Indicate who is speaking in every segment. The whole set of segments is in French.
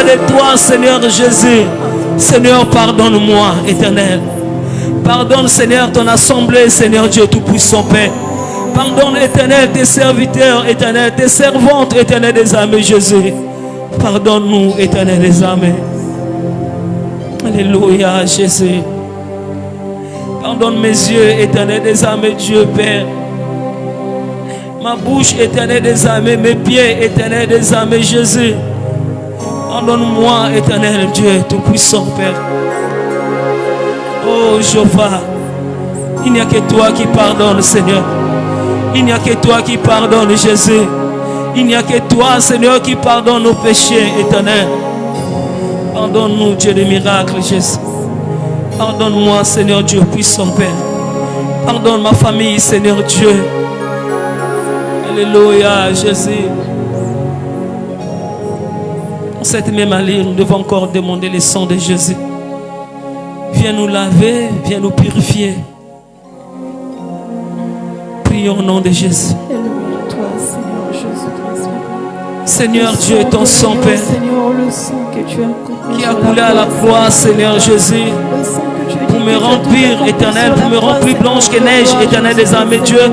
Speaker 1: de toi, Seigneur Jésus. Seigneur, pardonne-moi, Éternel. Pardonne, Seigneur, ton assemblée, Seigneur Dieu Tout-Puissant, Père. Pardonne, Éternel, tes serviteurs, Éternel, tes servantes, Éternel des armées, Jésus. Pardonne-nous, Éternel des armées. Alléluia, Jésus. Pardonne mes yeux, Éternel des armées, Dieu, Père. Ma bouche, Éternel des armées, mes pieds, Éternel des armées, Jésus. Pardonne-moi, Éternel Dieu Tout-Puissant, Père. Oh, Jéhovah, il n'y a que toi qui pardonne, Seigneur. Il n'y a que toi qui pardonne, Jésus. Il n'y a que toi, Seigneur, qui pardonne nos péchés, Éternel. Pardonne-nous, Dieu des miracles, Jésus. Pardonne-moi, Seigneur Dieu puissant, Père. Pardonne ma famille, Seigneur Dieu. Alléluia, Jésus. Dans cette même allée, nous devons encore demander le sang de Jésus. Viens nous laver, viens nous purifier. Prions au nom de Jésus. Seigneur Dieu, ton sang, Père, qui a coulé à la croix, Seigneur Jésus, pour me remplir, Éternel, pour me remplir blanche que neige, Éternel des armées, Dieu.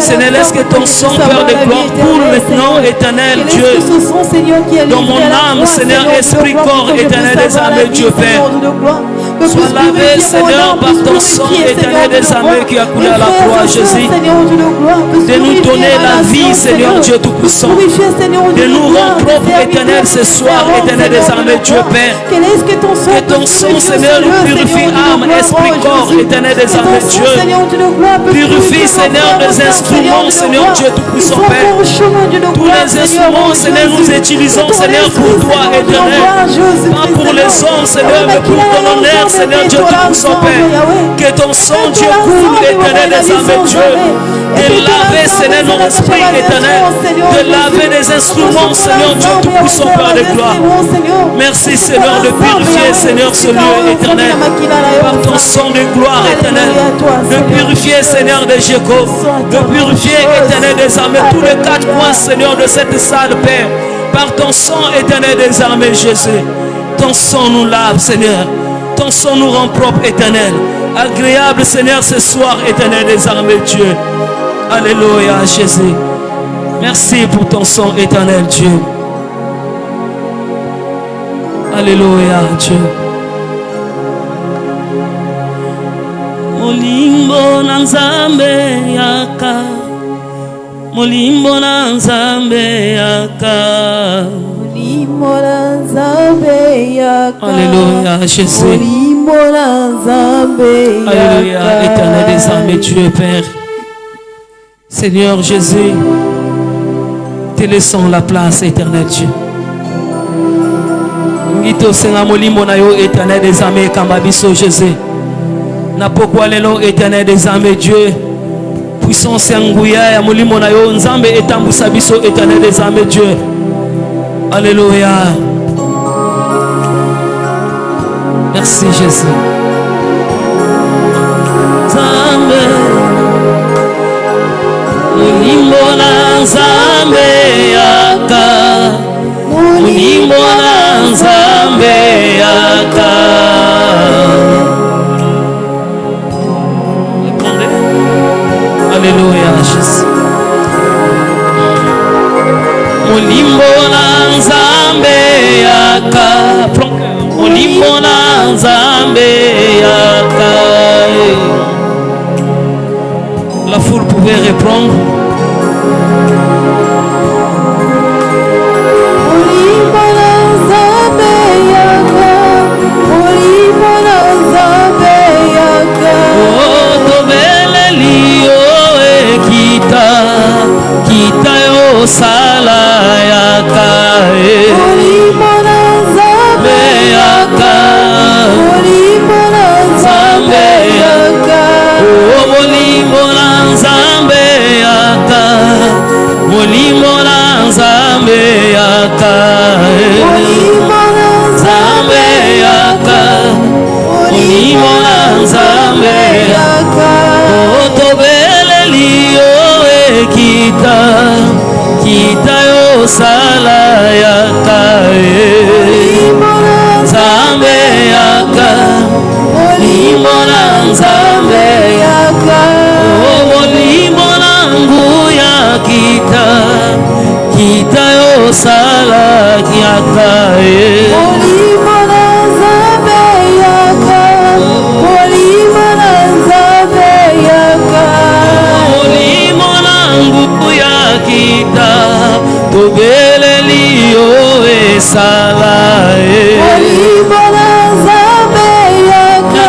Speaker 1: Seigneur, laisse que ton sang, Père de gloire, coule maintenant, Éternel Dieu, dans mon âme, Seigneur, esprit, corps, Éternel des armées, Dieu, Père. Sois lavé, Seigneur, par ton sang, Éternel des armées qui a coulé à la croix, Jésus. De nous donner la vie, Seigneur Dieu Tout-Puissant. De nous rendre propres, Éternel, ce soir, Éternel des armées, Dieu Père. Que ton sang, Seigneur, nous purifie âme, esprit, corps, Éternel des armées, Dieu. Purifie, Seigneur, les instruments, Seigneur Dieu Tout-Puissant, Père. Tous les instruments, Seigneur, nous utilisons, Seigneur, pour toi, Éternel. Pas pour les hommes, Seigneur, mais pour ton honneur, Seigneur Dieu Tout-Puissant, Père. Que ton sang, Dieu, coule, Éternel des armées, Dieu. De laver, Seigneur, nos esprits, Éternel. De laver les instruments, Seigneur Dieu Tout-Puissant, Père de gloire. Merci, Seigneur, de purifier, Seigneur, ce lieu, Éternel. Par ton sang de gloire, Éternel. De purifier, Seigneur, de Jacob. De purifier, Éternel des armées, tous les quatre coins, Seigneur, de cette salle, Père. Par ton sang, Éternel des armées, Jésus. Ton sang nous lave, Seigneur. Ton sang nous rend propre, Éternel. Agréable, Seigneur, ce soir, Éternel des armées, Dieu. Alléluia, Jésus. Merci pour ton sang, Éternel, Dieu. Alléluia, Dieu. Molimbo na Nzambe yaka. Molimbo na Nzambe yaka. Alléluia, Jésus. Alléluia, Éternel des armées, Dieu Père. Seigneur Jésus, te laissons la place, Éternel Dieu. Ngito senga molimo na yo, Éternel des armées, kambabiso Jésus. Na pourquoi lelo, Éternel des armées, Dieu. Puissance ngouya ya molimo na yo, Nzambe etambusa biso, Éternel des armées, Dieu. Alléluia. Merci Jésus. Nzambe Mulimbo na Nzambe yaka. Mulimbo na Nzambe yaka. Alléluia Jésus. Mulimbo na Nzambe yaka. Mulimbo na Nzambe yaka. La foule pouvait répondre.
Speaker 2: Mulimbo na Nzambe yaka. Mulimbo na Nzambe yaka.
Speaker 1: Oh, tobeleli o ekita. Kita yo sala yaka.
Speaker 2: Mulimbo na Nzambe yaka. Mulimbo na Nzambe yaka.
Speaker 1: Oh, mulimbo na Nzambe yaka. Mulimbo na Nzambe yaka.
Speaker 2: Mulimbo na
Speaker 1: Nzambe yaka. Mulimbo na Nzambe yaka. Oh, tobeleli o ekita. Kita yo sala yaka. osala yaka
Speaker 2: Molimo na Nzambe yaka, molimo na Nzambe yaka.
Speaker 1: molimo na nguku ya kita tobeleli yo esala
Speaker 2: Molimo na Nzambe yaka,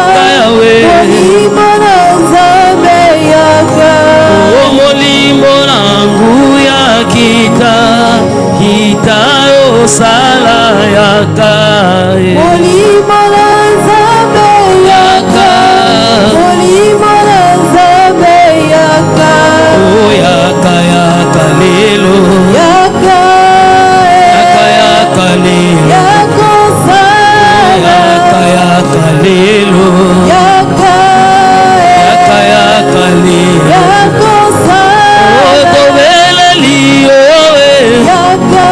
Speaker 2: molimo na Nzambe yaka.
Speaker 1: molimo na nguku ya kita osala yaka
Speaker 2: Molimo na Nzambe yaka, molimo na Nzambe yaka.
Speaker 1: o yaka yaka lelo
Speaker 2: Yaka,
Speaker 1: yaka lelo
Speaker 2: yaka osala.
Speaker 1: yaka lelo
Speaker 2: Yaka,
Speaker 1: yaka lelo
Speaker 2: yaka osala.
Speaker 1: tobeleli yo
Speaker 2: Yaka,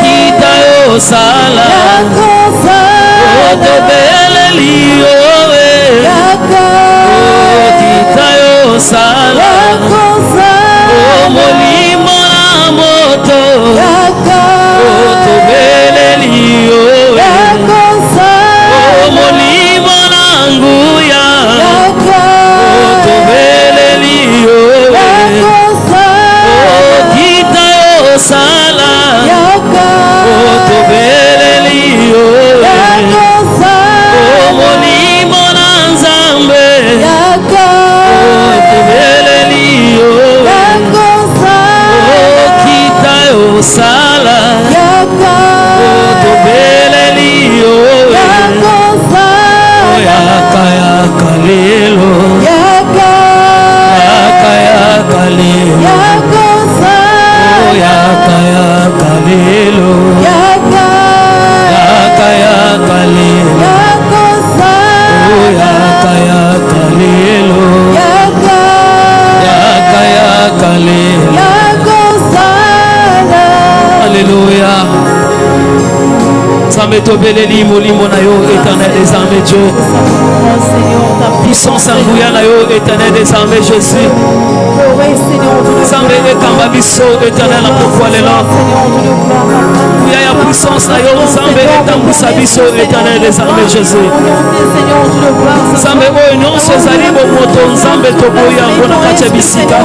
Speaker 1: kita osala
Speaker 2: yaka osala.
Speaker 1: tobeleli yo
Speaker 2: Yaka,
Speaker 1: kita osala
Speaker 2: yaka osala.
Speaker 1: molimo na moto
Speaker 2: Yaka,
Speaker 1: tobeleli yo
Speaker 2: yaka osala.
Speaker 1: molimo na nguya
Speaker 2: Yaka,
Speaker 1: tobeleli yo
Speaker 2: yaka osala.
Speaker 1: kita osala
Speaker 2: Yaka,
Speaker 1: tobeleli yo
Speaker 2: yaka osala.
Speaker 1: molimo na Nzambe
Speaker 2: Yaka,
Speaker 1: tobeleli yo
Speaker 2: yaka osala.
Speaker 1: kita osala
Speaker 2: Yaka,
Speaker 1: tobeleli yo
Speaker 2: yaka osala.
Speaker 1: yaka yaka lelo
Speaker 2: Yaka,
Speaker 1: yaka yaka lelo
Speaker 2: yaka osala.
Speaker 1: yaka yaka lelo
Speaker 2: Yaka,
Speaker 1: yaka yaka lelo
Speaker 2: yaka osala.
Speaker 1: yaka yaka lelo
Speaker 2: Yaka,
Speaker 1: yaka yaka lelo
Speaker 2: yaka osala.
Speaker 1: Alléluia. Nzambe tobeleli molimo na yo éternel des armées Dieu. Puissance nguya na yo éternel des armées Jésus. Nzambe ekamba biso éternel na pokwa lelo. Nguya ya puissance na yo Nzambe etambusa biso éternel des armées Jésus. Nzambe oyo nyonso ezali bomoto Nzambe toboya yango na kati ya bisika.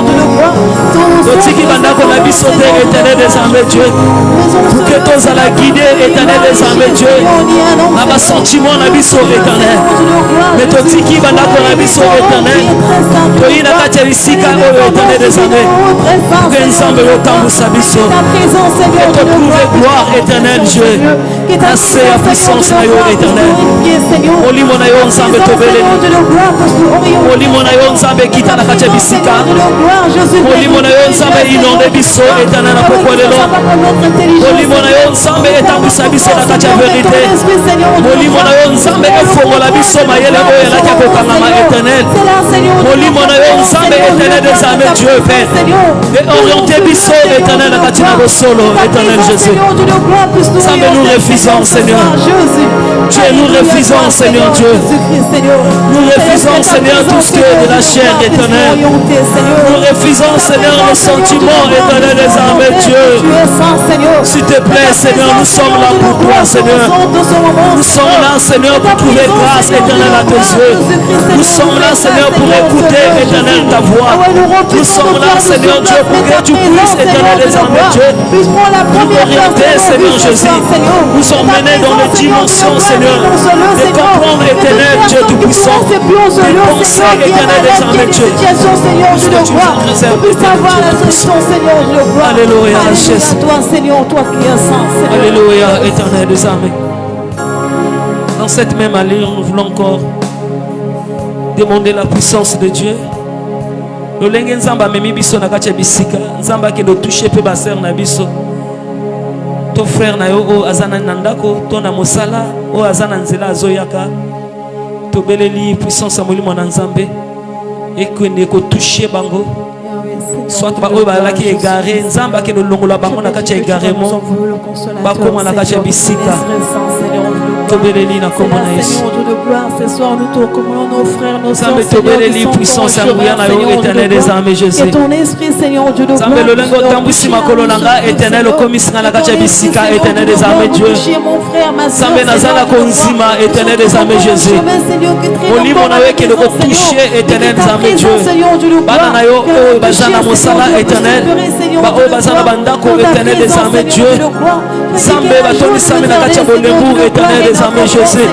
Speaker 1: Totiki bandako na biso te éternel des armées Dieu. Pour que tozala guidé éternel des armées Dieu. Na basentiment na biso éternel. Mais totiki bandako na biso éternel. Toyi na kati ya bisika oyo éternel des armées. Pour que Nzambe yotambusa biso. Et te trouver gloire éternel Dieu. Assez ya puissance na yo éternel. Molimo na yo Nzambe tobeleli. Molimo na yo Nzambe kita na kati ya bisika. Molimo na yo Nzambe inonde biso éternel na pokwa lelo. Molimo na yo Nzambe etambwisa biso na kati ya verité. Molimo na yo Nzambe efongola biso mayele oyo elaki ya kokangama éternel. Molimo na yo Nzambe éternel des armées Dieu Père. Et orienter biso éternel na kati na bosolo éternel Jésus. Nzambe nous refusons Seigneur. Dieu nous refusons Seigneur Dieu. Nous refusons Seigneur tout ce qui est de la chair éternelle. Nous refusons Seigneur le sentiment éternel des armées Dieu. S'il te plaît Seigneur, nous sommes là pour toi Seigneur. Nous sommes là Seigneur pour trouver grâce éternelle à tes yeux. Nous sommes là Seigneur pour écouter éternel ta voix. Nous sommes là Seigneur Dieu pour que tu puisses éternel des armées Dieu nous orienter Seigneur Jésus. Nous sommes menés dans les dimensions Seigneur de comprendre éternel Dieu tout-puissant. De penser éternel des armées Dieu. Tout ce que tu nous réserves éternel Dieu tout-puissant. Alléluia Jésus. Alléluia éternel des armées. Dans cette même allure, nous voulons encore demander la puissance de Dieu. Lolenge nzamba memi biso na kati ya bisika nzamba ke do toucher pe ba sœur na biso to frère na yo o azana na ndako to na mosala o azana nzela azoyaka to beleli puissance ya molimo na nzambe ekwende ko toucher bango soit ba oyo balaki égaré nzamba ke do longola bango na kati ya égarement bakoma na kati ya bisika to beleli na kombo na Yesu.
Speaker 2: de gloire, ce soir nous te recommandons nos frères, nos sœurs,
Speaker 1: Seigneur,
Speaker 2: Seigneur,
Speaker 1: les
Speaker 2: qui
Speaker 1: livres
Speaker 2: sont
Speaker 1: puissants,
Speaker 2: ton chemin,
Speaker 1: Seigneur, éternel des armées, Jésus.
Speaker 2: que ton esprit, Seigneur Dieu de gloire,
Speaker 1: Seigneur, le lingot tambousi makolo nanga, éternel, komisanga na kacha bisika, éternel des armées, Dieu.
Speaker 2: mon frère, ma sœur,
Speaker 1: Seigneur, nazala konzima, éternel des armées, Jésus. Molimo na weke de toucher, éternel des armées, Dieu. Bana na yo, oh, bazana mosala, éternel. Ba oh, bazana bandako, éternel des armées, Dieu. Sambe batoni sambe na kacha bolembu, éternel des armées, Jésus.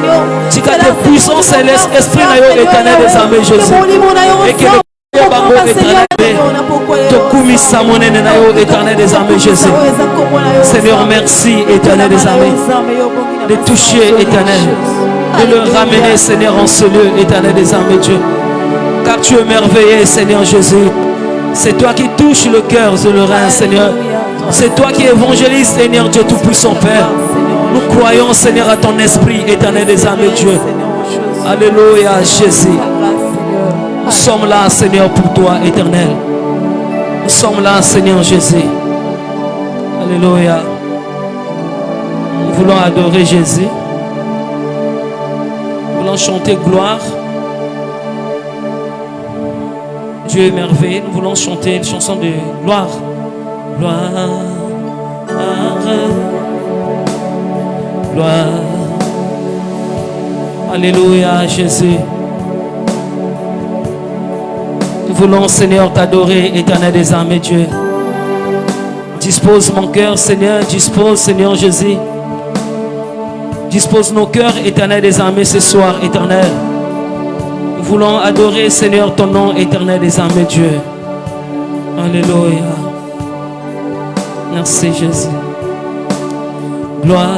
Speaker 1: Tika de puissance céleste, esprit na yo, éternel des armées, Jésus. Et que le bango éternel, tokumisa monene na yo, éternel des armées, Jésus. Seigneur, merci, éternel des armées, de toucher, éternel, de le ramener, Seigneur, en ce lieu, éternel des armées, Dieu. Car tu es merveilleux, Seigneur Jésus. C'est toi qui touches le cœur de le rein, Seigneur. C'est toi qui évangélise, Seigneur Dieu Tout-Puissant, Père. Nous croyons, Seigneur, à ton esprit, éternel des armées, Dieu. Alléluia, Jésus. Nous sommes là, Seigneur, pour toi, éternel. Nous sommes là, Seigneur Jésus. Alléluia. Nous voulons adorer Jésus. Nous voulons chanter gloire. Dieu est merveilleux. Nous voulons chanter une chanson de gloire. Gloire. Gloire. Alléluia, Jésus. Nous voulons, Seigneur, t'adorer, éternel des armées, Dieu. Dispose mon cœur, Seigneur. Dispose, Seigneur Jésus. Dispose nos cœurs, éternel des armées, ce soir, éternel. Nous voulons adorer, Seigneur, ton nom, éternel des armées, Dieu. Alléluia. Merci, Jésus. Gloire.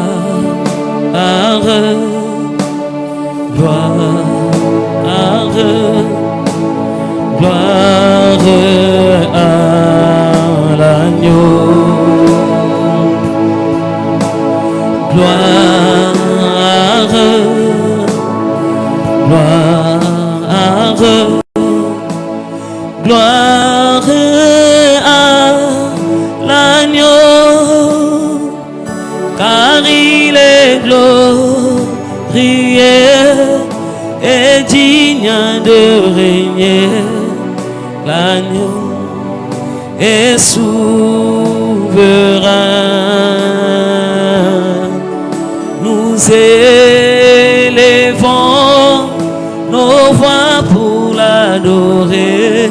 Speaker 1: Gloire. Gloire à l'agneau. Gloire. Gloire. Gloire à l'agneau, car il est glorieux et digne de régner. L'agneau est souverain. Nous élevons nos voix pour l'adorer.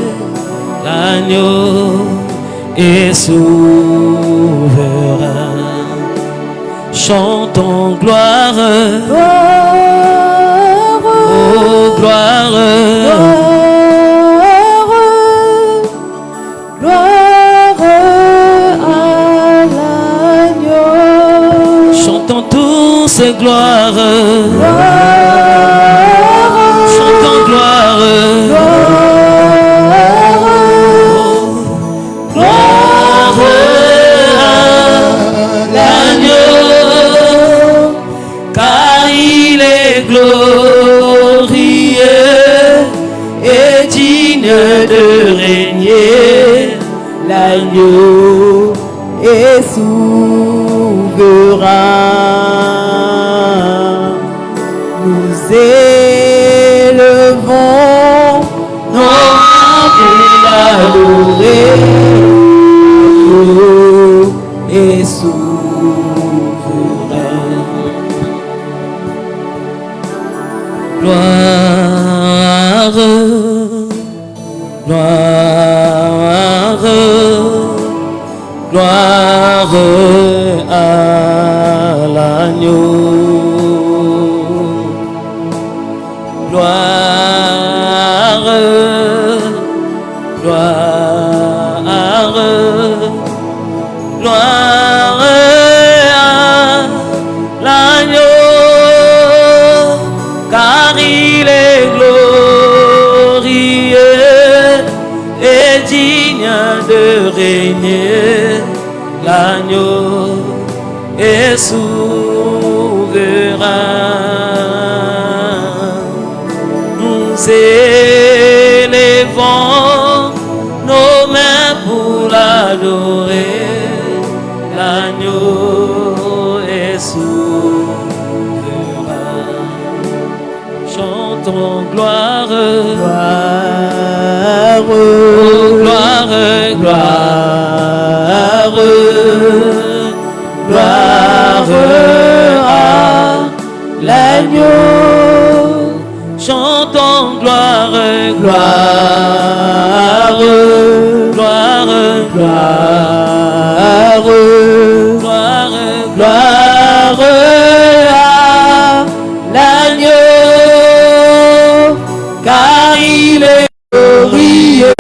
Speaker 1: L'agneau est souverain. Chantons gloire. Oh, gloire. C'est gloire, chantons gloire, gloire à l'agneau, car il est glorieux et digne de régner. L'agneau est souverain. Nous élevons nos mains pour l'adorer. L'agneau est souverain. Gloire, gloire, gloire à l'agneau. Gloire, gloire, gloire à l'agneau, car il est glorieux et digne de régner. L'agneau est souverain. Nous élevons nos mains pour l'adorer. L'agneau est souverain. gloire,
Speaker 2: gloire,
Speaker 1: oh, gloire,
Speaker 2: gloire, gloire à l'agneau.
Speaker 1: Chantons gloire,
Speaker 2: Gloire,
Speaker 1: gloire,
Speaker 2: gloire,
Speaker 1: gloire,
Speaker 2: gloire à l'agneau, car il est glorieux,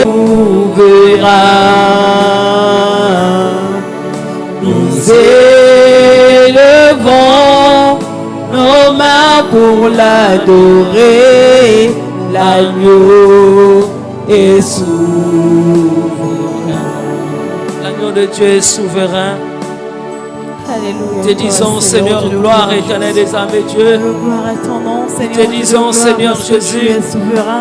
Speaker 2: souverain. Nous élevons nos mains pour l'adorer, l'agneau est souverain.
Speaker 1: L'agneau de Dieu est souverain.
Speaker 2: Alléluia.
Speaker 1: Te disons, Seigneur, gloire éternelle des âmes et Dieu.
Speaker 2: Gloire à ton nom, Seigneur.
Speaker 1: Te disons, Seigneur Jésus,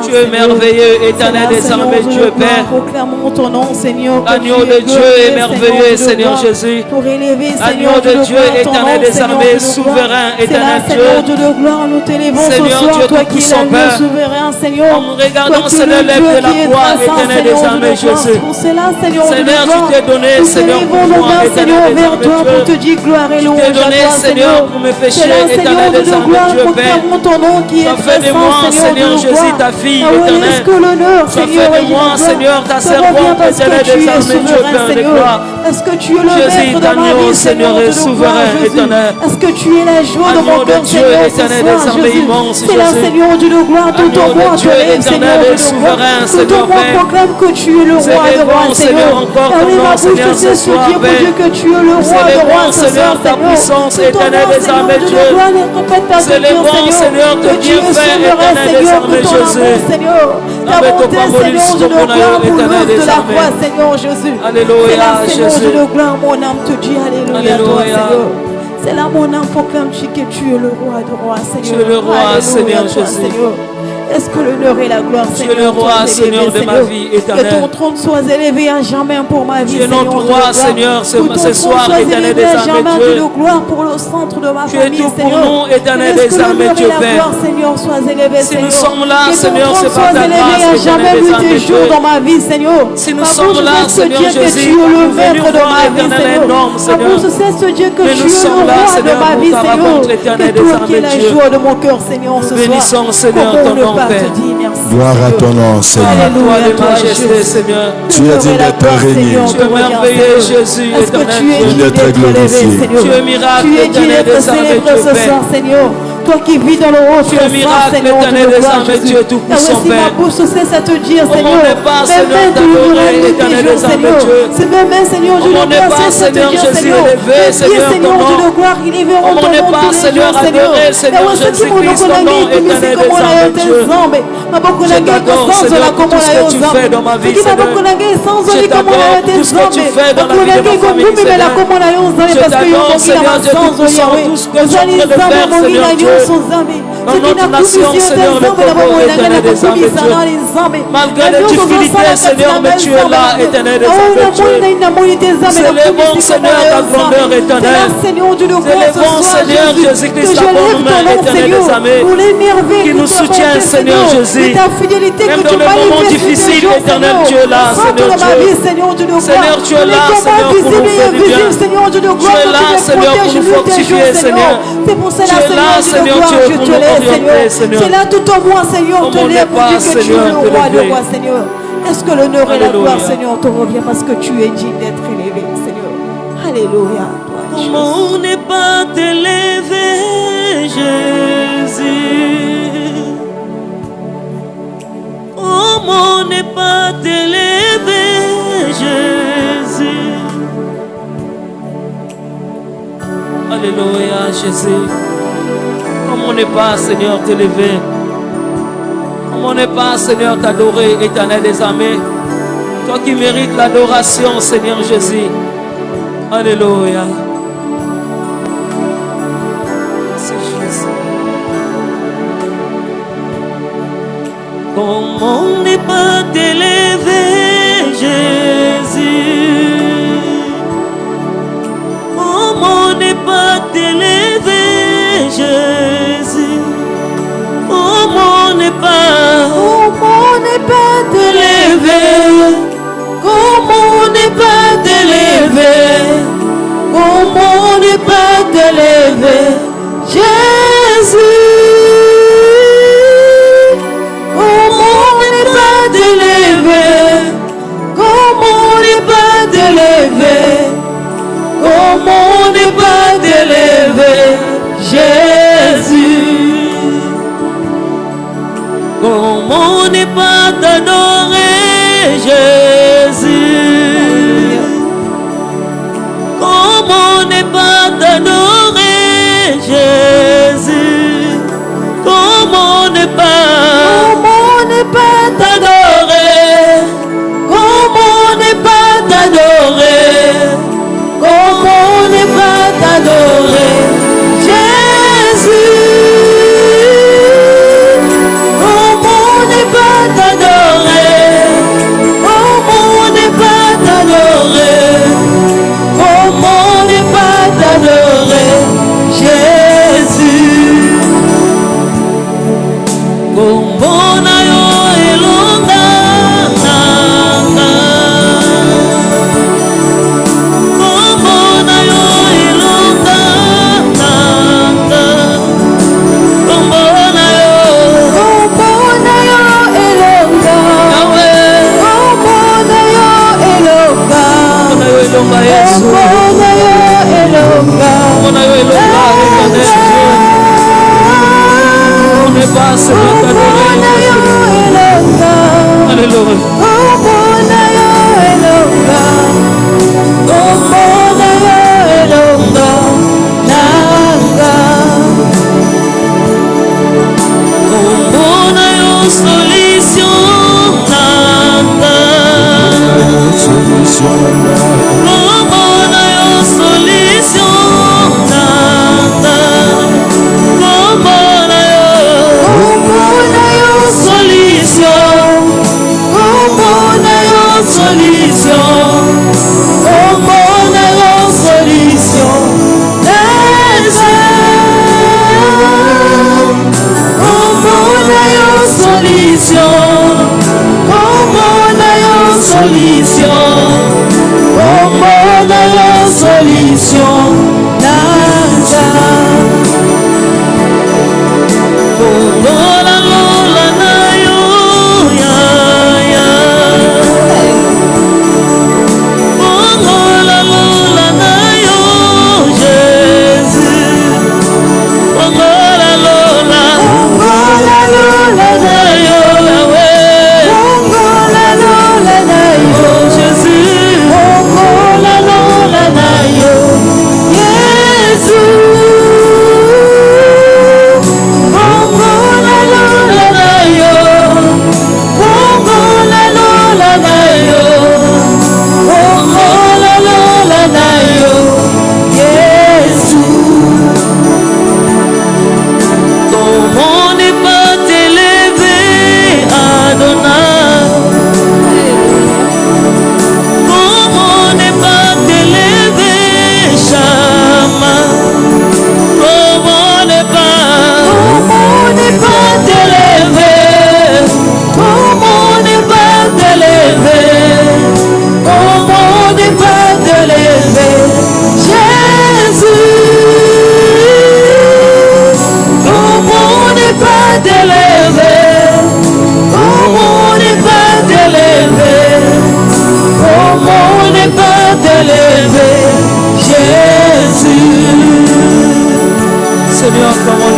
Speaker 2: tu
Speaker 1: es merveilleux, éternel des âmes et Dieu Père.
Speaker 2: Proclamons ton nom, Seigneur.
Speaker 1: L'agneau de Dieu est merveilleux, Seigneur Jésus.
Speaker 2: Pour élever,
Speaker 1: L'agneau de Dieu, éternel des armées, souverain, éternel Dieu.
Speaker 2: Seigneur Dieu de gloire, nous t'élevons ce
Speaker 1: Seigneur
Speaker 2: soir,
Speaker 1: Dieu
Speaker 2: toi qui es
Speaker 1: Tout-Puissant,
Speaker 2: l'agneau
Speaker 1: Père.
Speaker 2: souverain, Seigneur.
Speaker 1: En regardant
Speaker 2: Toi qui es
Speaker 1: ce
Speaker 2: le
Speaker 1: lèvre
Speaker 2: Dieu
Speaker 1: de la
Speaker 2: qui est
Speaker 1: croix,
Speaker 2: très saint,
Speaker 1: éternel des
Speaker 2: Seigneur
Speaker 1: armées,
Speaker 2: Dieu de gloire.
Speaker 1: Jésus.
Speaker 2: Pour cela, Seigneur Dieu de
Speaker 1: Seigneur,
Speaker 2: gloire,
Speaker 1: tu t'es donné,
Speaker 2: nous
Speaker 1: Seigneur,
Speaker 2: t'élevons
Speaker 1: pour
Speaker 2: nos
Speaker 1: moi,
Speaker 2: mains,
Speaker 1: éternel
Speaker 2: Seigneur,
Speaker 1: des
Speaker 2: vers
Speaker 1: armées,
Speaker 2: toi,
Speaker 1: Dieu.
Speaker 2: pour te dire gloire et
Speaker 1: Tu
Speaker 2: louange
Speaker 1: t'es
Speaker 2: à
Speaker 1: donné,
Speaker 2: toi,
Speaker 1: Seigneur, pour mes péchés,
Speaker 2: C'est là,
Speaker 1: éternel
Speaker 2: Seigneur Dieu
Speaker 1: des
Speaker 2: de
Speaker 1: armées,
Speaker 2: gloire,
Speaker 1: Dieu Père.
Speaker 2: proclamons ton nom qui est
Speaker 1: Tu as
Speaker 2: très
Speaker 1: fait de
Speaker 2: saint,
Speaker 1: moi,
Speaker 2: Seigneur
Speaker 1: Seigneur
Speaker 2: Dieu de
Speaker 1: Jésus,
Speaker 2: gloire.
Speaker 1: ta fille
Speaker 2: Ah ouais,
Speaker 1: éternelle.
Speaker 2: est-ce que l'honneur,
Speaker 1: Tu as
Speaker 2: Seigneur,
Speaker 1: fait de
Speaker 2: et
Speaker 1: moi,
Speaker 2: la
Speaker 1: Seigneur, ta
Speaker 2: gloire te
Speaker 1: servante,
Speaker 2: revient parce
Speaker 1: éternel
Speaker 2: que tu
Speaker 1: des
Speaker 2: es
Speaker 1: armées, Dieu
Speaker 2: souverain,
Speaker 1: Père de
Speaker 2: Seigneur.
Speaker 1: gloire.
Speaker 2: Est-ce que tu es le
Speaker 1: Jésus,
Speaker 2: maître de ma
Speaker 1: d'agneau,
Speaker 2: vie,
Speaker 1: Seigneur,
Speaker 2: Seigneur
Speaker 1: est
Speaker 2: Dieu de gloire,
Speaker 1: souverain,
Speaker 2: Jésus.
Speaker 1: éternel.
Speaker 2: Est-ce que tu es la joie de
Speaker 1: Agneau
Speaker 2: mon
Speaker 1: de
Speaker 2: cœur,
Speaker 1: Dieu,
Speaker 2: Seigneur, ce
Speaker 1: éternel
Speaker 2: soir,
Speaker 1: des armées
Speaker 2: Jésus.
Speaker 1: immenses,
Speaker 2: C'est là,
Speaker 1: Jésus.
Speaker 2: Seigneur Dieu de gloire, tout
Speaker 1: Agneau
Speaker 2: au
Speaker 1: de
Speaker 2: monde
Speaker 1: Dieu,
Speaker 2: te lève,
Speaker 1: éternel
Speaker 2: Seigneur
Speaker 1: et
Speaker 2: Dieu de gloire.
Speaker 1: souverain,
Speaker 2: Tout au
Speaker 1: Seigneur
Speaker 2: monde
Speaker 1: Père.
Speaker 2: proclame que tu es le
Speaker 1: Nous
Speaker 2: roi de
Speaker 1: élevons,
Speaker 2: rois,
Speaker 1: Seigneur,
Speaker 2: Seigneur.
Speaker 1: encore
Speaker 2: Ah
Speaker 1: ton
Speaker 2: oui,
Speaker 1: nom,
Speaker 2: ma bouche
Speaker 1: Seigneur,
Speaker 2: te sait
Speaker 1: ce
Speaker 2: te
Speaker 1: soir,
Speaker 2: dire, mon
Speaker 1: Père.
Speaker 2: Dieu, que tu es le
Speaker 1: Nous
Speaker 2: roi de
Speaker 1: élevons,
Speaker 2: rois ce
Speaker 1: Seigneur,
Speaker 2: soir,
Speaker 1: ta
Speaker 2: Seigneur.
Speaker 1: puissance
Speaker 2: Tout au
Speaker 1: éternelle
Speaker 2: monde,
Speaker 1: des
Speaker 2: Seigneur
Speaker 1: armées,
Speaker 2: Dieu
Speaker 1: Dieu.
Speaker 2: de gloire, ne répète pas
Speaker 1: Nous
Speaker 2: de dire,
Speaker 1: élevons, Seigneur,
Speaker 2: que
Speaker 1: te
Speaker 2: tu es
Speaker 1: Dieu fait,
Speaker 2: souverain,
Speaker 1: éternel des
Speaker 2: Seigneur, que
Speaker 1: armées,
Speaker 2: ton amour,
Speaker 1: Jésus.
Speaker 2: Seigneur. Ta
Speaker 1: Avec ton
Speaker 2: bonté,
Speaker 1: pamolis,
Speaker 2: Seigneur Dieu de
Speaker 1: ton
Speaker 2: gloire, pour
Speaker 1: éternel
Speaker 2: l'œuvre
Speaker 1: des
Speaker 2: de la
Speaker 1: armées.
Speaker 2: croix, Seigneur Jésus.
Speaker 1: Alléluia,
Speaker 2: C'est là, Seigneur
Speaker 1: Jésus.
Speaker 2: Dieu de gloire, mon âme te dit Alléluia, toi,
Speaker 1: Alléluia.
Speaker 2: Seigneur. C'est là, mon âme proclame que tu es le roi de rois, Seigneur.
Speaker 1: Tu es le roi,
Speaker 2: Alléluia,
Speaker 1: Seigneur
Speaker 2: toi,
Speaker 1: Jésus.
Speaker 2: Seigneur. Est-ce que l'honneur et la gloire,
Speaker 1: Tu es
Speaker 2: Seigneur,
Speaker 1: le roi,
Speaker 2: soient
Speaker 1: Seigneur,
Speaker 2: élevés,
Speaker 1: de ma
Speaker 2: Seigneur.
Speaker 1: vie
Speaker 2: Que ton
Speaker 1: éternelle.
Speaker 2: trône soit élevé à jamais pour ma vie,
Speaker 1: Tu es
Speaker 2: Seigneur.
Speaker 1: notre
Speaker 2: Dieu de
Speaker 1: roi,
Speaker 2: gloire.
Speaker 1: Seigneur,
Speaker 2: Que ton
Speaker 1: ce
Speaker 2: trône
Speaker 1: soir,
Speaker 2: soit
Speaker 1: éternel
Speaker 2: élevé
Speaker 1: des
Speaker 2: à
Speaker 1: armées,
Speaker 2: jamais,
Speaker 1: Dieu.
Speaker 2: Dieu de gloire, pour le centre de ma
Speaker 1: Tu es
Speaker 2: famille,
Speaker 1: tout pour
Speaker 2: Seigneur.
Speaker 1: nous, éternel
Speaker 2: Laisse
Speaker 1: des
Speaker 2: que
Speaker 1: armées,
Speaker 2: l'honneur et
Speaker 1: Dieu
Speaker 2: la
Speaker 1: Père.
Speaker 2: gloire, Seigneur, soient élevés,
Speaker 1: Si
Speaker 2: Seigneur.
Speaker 1: nous sommes là,
Speaker 2: Que ton
Speaker 1: Seigneur,
Speaker 2: trône
Speaker 1: c'est par
Speaker 2: soit
Speaker 1: ta
Speaker 2: élevé
Speaker 1: grâce,
Speaker 2: à
Speaker 1: éternel
Speaker 2: jamais,
Speaker 1: des
Speaker 2: nuit
Speaker 1: armées,
Speaker 2: et jour
Speaker 1: Dieu.
Speaker 2: dans ma vie, Seigneur.
Speaker 1: Si nous
Speaker 2: Ma
Speaker 1: sommes
Speaker 2: bouche
Speaker 1: là,
Speaker 2: sait ce
Speaker 1: Seigneur
Speaker 2: Dieu que
Speaker 1: Jésus,
Speaker 2: tu es le
Speaker 1: nous
Speaker 2: maître
Speaker 1: venons
Speaker 2: de
Speaker 1: voir
Speaker 2: ma vie,
Speaker 1: l'éternel
Speaker 2: Seigneur.
Speaker 1: énorme,
Speaker 2: Ma
Speaker 1: Seigneur.
Speaker 2: bouche sait ce Dieu que
Speaker 1: Mais
Speaker 2: tu
Speaker 1: nous
Speaker 2: es le
Speaker 1: sommes là,
Speaker 2: roi de
Speaker 1: Seigneur,
Speaker 2: ma
Speaker 1: pour
Speaker 2: vie,
Speaker 1: ta
Speaker 2: Seigneur.
Speaker 1: rencontre, l'éternel
Speaker 2: Que
Speaker 1: des
Speaker 2: toi qui es
Speaker 1: armées,
Speaker 2: la
Speaker 1: Dieu.
Speaker 2: joie de mon cœur, Seigneur, ce
Speaker 1: Nous
Speaker 2: soir.
Speaker 1: bénissons, Seigneur,
Speaker 2: Comment
Speaker 1: ton
Speaker 2: ne
Speaker 1: nom,
Speaker 2: pas
Speaker 1: Père.
Speaker 2: te dire merci,
Speaker 3: Gloire à ton nom, Seigneur.
Speaker 1: Toi,
Speaker 2: Alléluia,
Speaker 1: les
Speaker 2: toi,
Speaker 1: majestés,
Speaker 2: Jésus.
Speaker 1: Seigneur.
Speaker 3: Tu es digne d'être régné.
Speaker 1: Tu es merveilleux, Jésus,
Speaker 2: Est-ce que
Speaker 1: éternel
Speaker 2: tu es
Speaker 1: Dieu.
Speaker 2: digne
Speaker 3: d'être
Speaker 2: d'être élevé,
Speaker 3: glorifié.
Speaker 2: Seigneur?
Speaker 1: Tu es miracle,
Speaker 2: Tu es digne
Speaker 1: éternel
Speaker 2: d'être
Speaker 1: des armées,
Speaker 2: célébré
Speaker 1: Dieu
Speaker 2: ce
Speaker 1: Père.
Speaker 2: soir, Seigneur. Toi qui vis dans le haut,
Speaker 1: Tu es miracle, éternel des armées, Dieu Tout-Puissant,
Speaker 2: si ma
Speaker 1: Père.
Speaker 2: bouche sait à te dire,
Speaker 1: Comment
Speaker 2: Seigneur,
Speaker 1: n'est pas,
Speaker 2: même
Speaker 1: Seigneur,
Speaker 2: tu nous
Speaker 1: t'adorer,
Speaker 2: rends
Speaker 1: éternel
Speaker 2: tes
Speaker 1: des
Speaker 2: jours,
Speaker 1: armées,
Speaker 2: Seigneur.
Speaker 1: Dieu.
Speaker 2: C'est même, Seigneur, Dieu
Speaker 1: Comment
Speaker 2: de
Speaker 1: n'est
Speaker 2: gloire,
Speaker 1: pas,
Speaker 2: c'est te
Speaker 1: Seigneur
Speaker 2: dire,
Speaker 1: Jésus,
Speaker 2: Seigneur.
Speaker 1: élevé,
Speaker 2: Les pieds,
Speaker 1: Seigneur, ton
Speaker 2: Seigneur,
Speaker 1: nom.
Speaker 2: Dieu de gloire, ils élèveront
Speaker 1: Comment
Speaker 2: ton
Speaker 1: n'est
Speaker 2: nom
Speaker 1: pas,
Speaker 2: tous les
Speaker 1: Seigneur,
Speaker 2: jours, Seigneur.
Speaker 1: adorer, Seigneur Jésus-Christ, ton nom, éternel des armées, Dieu. Je t'adore, Seigneur, pour tout ce que tu fais dans ma vie, Seigneur. Je t'adore pour tout ce que tu fais dans la vie de ma famille, Seigneur. Je t'adore, Seigneur Dieu Tout-Puissant, tout ce que tu es en train de faire, Seigneur Dieu. Dans notre nation, Seigneur, le Congo, éternel des armées, Dieu. Malgré les difficultés, Seigneur, mais tu es là, éternel des armées, Dieu. Célébrons, Seigneur, ta grandeur éternelle. Célébrons, Seigneur Jésus-Christ, ta bonne main, éternel des armées, qui nous soutient, Seigneur Jésus. Même dans les moments difficiles, éternel, tu es là, Seigneur Dieu. Seigneur, tu es là, Seigneur, pour nous faire du bien. Tu es là, Seigneur, pour nous fortifier, Seigneur.
Speaker 2: C'est pour cela,
Speaker 1: Tu es là,
Speaker 2: Seigneur,
Speaker 1: Seigneur
Speaker 2: Dieu,
Speaker 1: Dieu,
Speaker 2: je
Speaker 1: pour
Speaker 2: te
Speaker 1: nous
Speaker 2: laisse,
Speaker 1: orienter,
Speaker 2: Seigneur.
Speaker 1: Seigneur.
Speaker 2: C'est là tout en moi, Seigneur, on te
Speaker 1: Comment
Speaker 2: lève,
Speaker 1: n'est pas,
Speaker 2: on dit que tu es
Speaker 1: Seigneur,
Speaker 2: le
Speaker 1: te
Speaker 2: roi, le
Speaker 1: lever.
Speaker 2: roi, Seigneur. Est-ce que l'honneur et la
Speaker 1: Alléluia.
Speaker 2: gloire, Seigneur, te revient parce que tu es digne d'être élevé, Seigneur. Alléluia. Toi,
Speaker 1: Comment ne pas t'élever, Jésus? Comment ne pas t'élever, Jésus? Alléluia, Jésus. Comment ne pas, Seigneur, t'élever? Comment ne pas, Seigneur, t'adorer, éternel des armées? Toi qui mérites l'adoration, Seigneur Jésus. Alléluia. C'est Jésus. Comment ne pas t'élever, Jésus? Comment ne pas t'élever, Jésus? Comment ne pas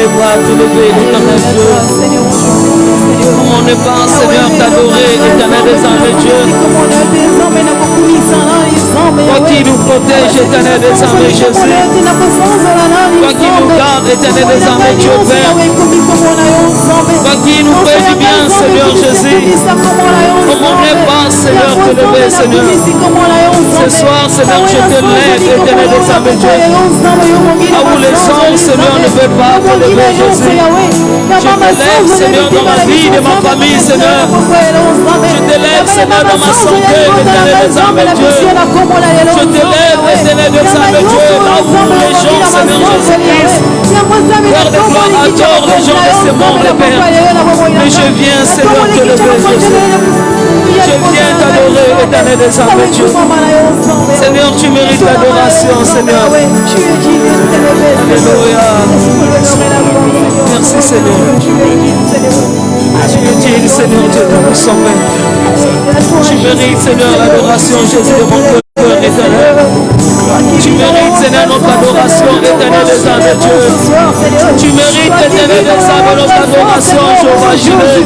Speaker 1: les bras te lever, éternel Dieu. Comment ne pas, Seigneur, t'adorer, éternel des âmes et Dieu. Toi qui nous protège, éternel des âmes et Jésus. Toi qui nous garde, éternel des âmes et Dieu, Père. Toi qui nous fait du bien, Seigneur Jésus. Comment ne pas, Seigneur, te lever, Seigneur. Ce soir, Seigneur, je te lève, éternel des âmes et Dieu. Là où les hommes, Seigneur, ne veulent pas te lever, Jésus. Je te lève, Seigneur, dans ma vie, de ma famille, Seigneur. Je te lève, Seigneur, dans ma santé, éternel des âmes et Dieu. Je te lève, éternel des âmes et Dieu, là où les gens, Seigneur Jésus-Christ, faire des gloires à tort, les gens de ce monde, Père. Mais je viens, Seigneur, te lever, Jésus. Je viens t'adorer, éternel des âmes et Dieu. Seigneur, tu mérites l'adoration, Seigneur. Alléluia. Merci, Seigneur. Tu es digne, Seigneur Dieu, de son Père. Tu mérites, Seigneur, l'adoration, Jésus, de mon cœur éternel. Tu mérites, Seigneur, notre adoration, éternel des âmes de Dieu. Tu mérites, éternel des âmes, notre adoration, Jéhovah Jireh.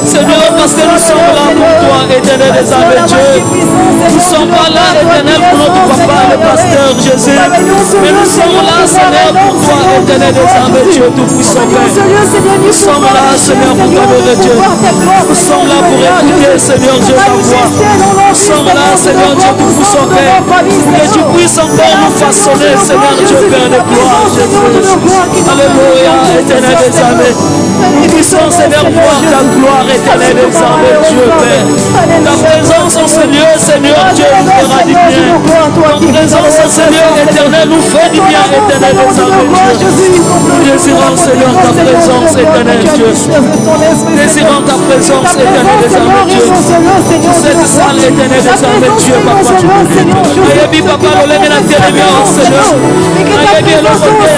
Speaker 1: Seigneur, parce que nous sommes là pour toi, éternel des âmes de Dieu. Nous ne sommes pas là, éternel, pour notre papa, le pasteur Jésus. Mais nous sommes là, Seigneur, pour toi, éternel des âmes de Dieu, tout-puissant Père. Nous sommes là, Seigneur, pour t'adorer Dieu. Nous sommes là pour écouter, Seigneur Dieu, ta voix. Nous sommes là, Seigneur Dieu, tout-puissant Père. Que tu puisses encore nous façonner, Seigneur Dieu, Père de gloire, Jésus. Alléluia, éternel des âmes. Nous puissons, Seigneur, voir ta gloire, éternel des âmes, Dieu, Père. Ta présence en ce lieu, Seigneur Dieu, nous fera du bien. Ta présence en ce lieu, éternel, nous fait du bien, éternel des âmes, Dieu. Nous désirons, Seigneur, ta présence, éternel Dieu. Désirons ta présence, éternel des âmes, Dieu. Cette salle, éternel des âmes, Dieu, papa. Ayebi, papa, l'olème et la terre, Seigneur. Ayebi, le côté,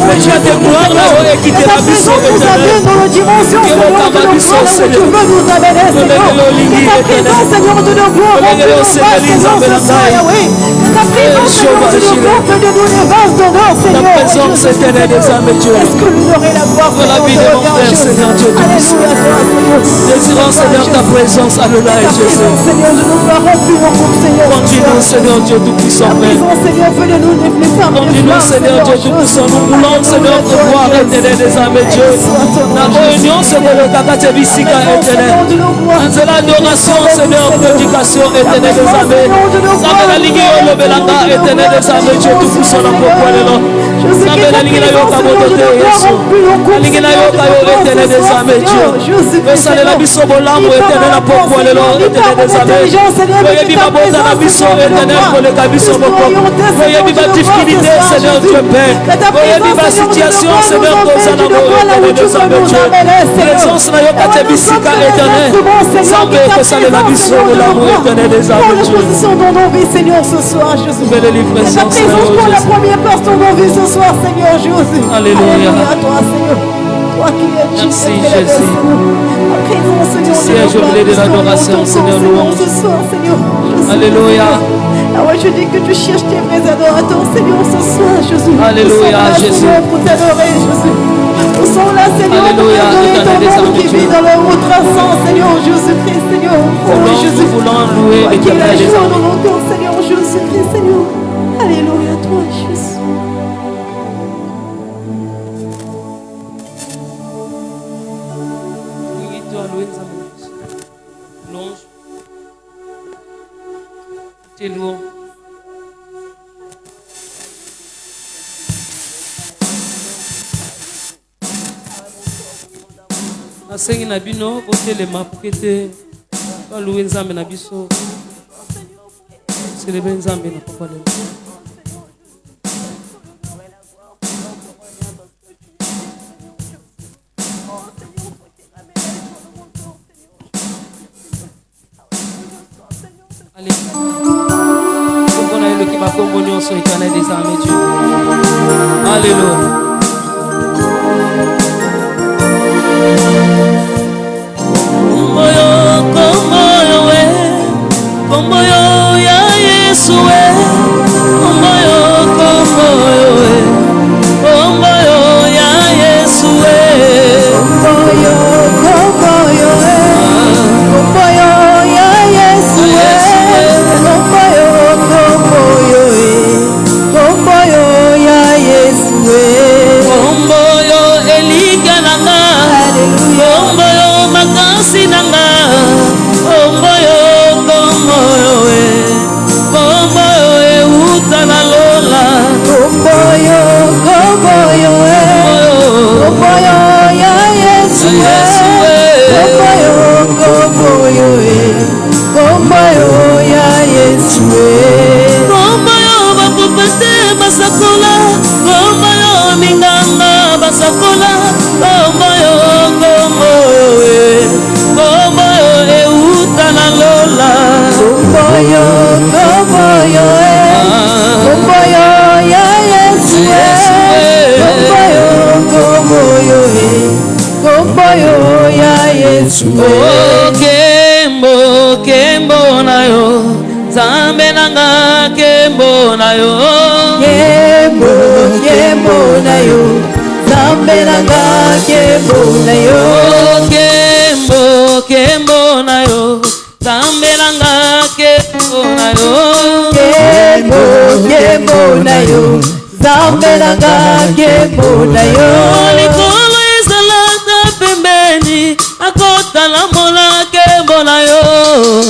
Speaker 1: mais tu as des gloires là-haut et qui te la biso, éternel. Que le tabac biso, Seigneur.
Speaker 2: Seigneur, de nos gloires, ta présence,
Speaker 1: éternelle des âmes, Dieu.
Speaker 2: Est-ce que nous aurons la gloire
Speaker 1: pour la vie de mon frère, Seigneur Dieu. Désirons, Seigneur, ta présence, Alléluia, Jésus.
Speaker 2: Seigneur, je nous gloire plus en groupe, Seigneur.
Speaker 1: Continue, Seigneur Dieu, tout-puissant, Père.
Speaker 2: Seigneur, venez-nous les femmes.
Speaker 1: Continue, Seigneur Dieu, tout-puissant. Nous voulons, Seigneur, te voir, éternel des âmes, Dieu. La réunion, Seigneur, le Kakate Bissika, éternel. C'est l'adoration, Seigneur, prédication, éternel des âmes. Ça fait la ligue, le Belanga, éternel des âmes, Dieu, tout-puissant, dans le poil, là. Ça fait la ligue, la yoka, motote, Yesu. La ligue, la yoka, éternel des âmes, Dieu. Le salé, la biso, bolamo, éternel, la poil, là, éternel des âmes. Voyez, biba, boza, la biso, éternel, pour le cabiso, mon peuple. Voyez, biba, difficulté, Seigneur Dieu, Père. Voyez, biba, situation, Seigneur, boza, la éternel des âmes, Dieu. Présence, la yoka, te bisika, éternel. Sans que ça ne la biso, l'amour, éternel des âmes, Dieu.
Speaker 2: Dans nos vies, Seigneur, ce soir, Jésus.
Speaker 1: Belle livraison,
Speaker 2: Ta présence pour la première personne dans nos vies ce soir, Seigneur Jésus.
Speaker 1: Alléluia.
Speaker 2: À toi, Seigneur. Toi qui es
Speaker 1: Merci,
Speaker 2: Jésus.
Speaker 1: Jésus.
Speaker 2: Ta présence, Seigneur.
Speaker 1: Siège au milieu de l'adoration, Seigneur, louange.
Speaker 2: Ce soir, Seigneur.
Speaker 1: Alléluia.
Speaker 2: Ah ouais, je dis que tu cherches tes vrais adorateurs, Seigneur, ce soir, Jésus.
Speaker 1: Alléluia,
Speaker 2: Nous sommes là,
Speaker 1: Jésus.
Speaker 2: Seigneur, pour t'adorer, Jésus. Nous sommes là, Seigneur,
Speaker 1: Alléluia,
Speaker 2: pour t'adorer
Speaker 1: éternel des
Speaker 2: ton nom
Speaker 1: âmes,
Speaker 2: qui
Speaker 1: Dieu.
Speaker 2: vit dans le ultrason, Seigneur Jésus-Christ, Seigneur. Jésus.
Speaker 1: Nous voulons louer
Speaker 2: Toi qui es la
Speaker 1: l'éternel des
Speaker 2: joie
Speaker 1: âmes.
Speaker 2: dans nos cœurs, Seigneur Jésus-Christ, Seigneur. Alléluia, toi, Jésus.
Speaker 1: Louange. T'es louant. Nasengi na bino botelema pokete baluwe nzambe na biso selebe nzambe na papa lelo. Allez. On a eu le qui m'a communion sur l'éternel des armées Dieu. Alléluia. Komboyo ya Yesu komboyo komboyo komboyo kembo kembo na yo Nzambe nanga kembo na yo
Speaker 2: Kembo kembo na yo Nzambe nanga kembo na yo
Speaker 1: kembo kembo na yo Nzambe nanga kembo na yo
Speaker 2: Kembo kembo na yo Nzambe nanga kembo na yo
Speaker 1: likolo ezalaka pembeni akota na mona kembo na yo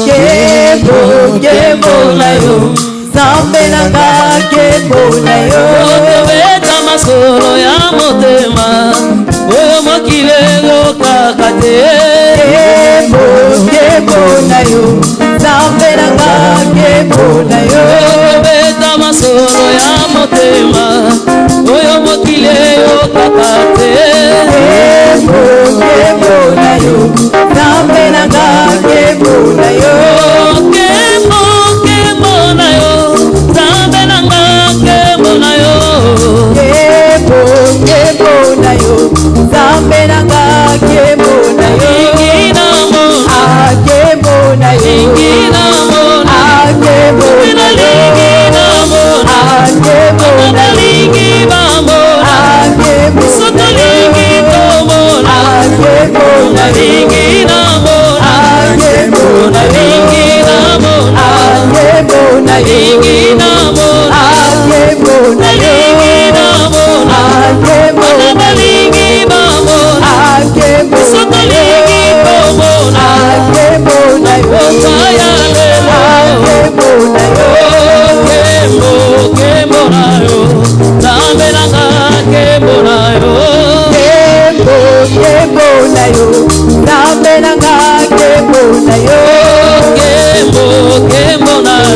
Speaker 2: Kembo kembo na yo Nzambe nanga kembo na yo
Speaker 1: okobeta masolo ya motema oyo mokili ekokaka te
Speaker 2: Kembo kembo na yo Nzambe nanga kembo na yo
Speaker 1: okobeta masolo ya motema oyo mokili ekokaka te
Speaker 2: Kembo kembo na yo Nzambe nanga kembo na yo
Speaker 1: kembo kembo na yo Nzambe nanga kembo na yo
Speaker 2: Kembo kembo na yo Nzambe nanga kembo na yo Kembo na yo Kembo na yo Kembo na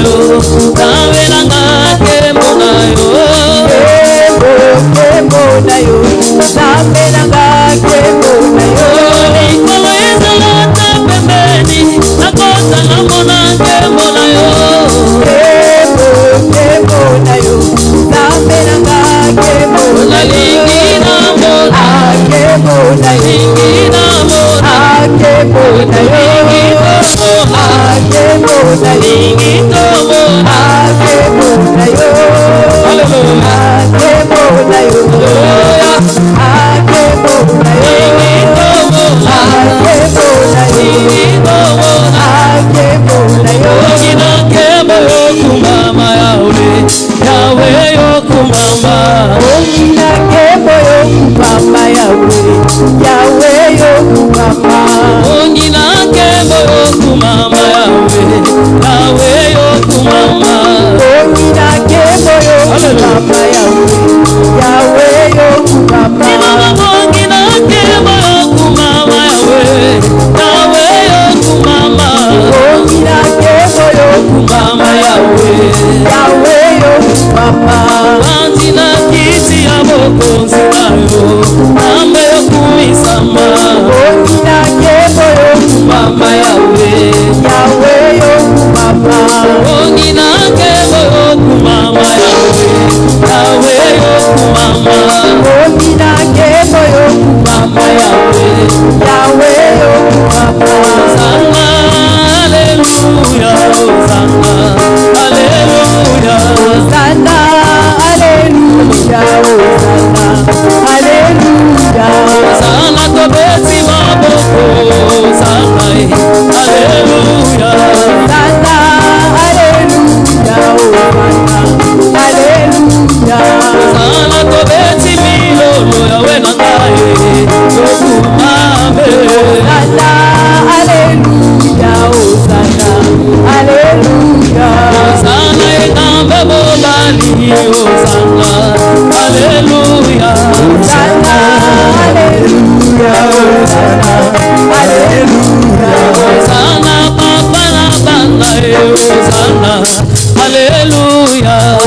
Speaker 1: Hallelujah.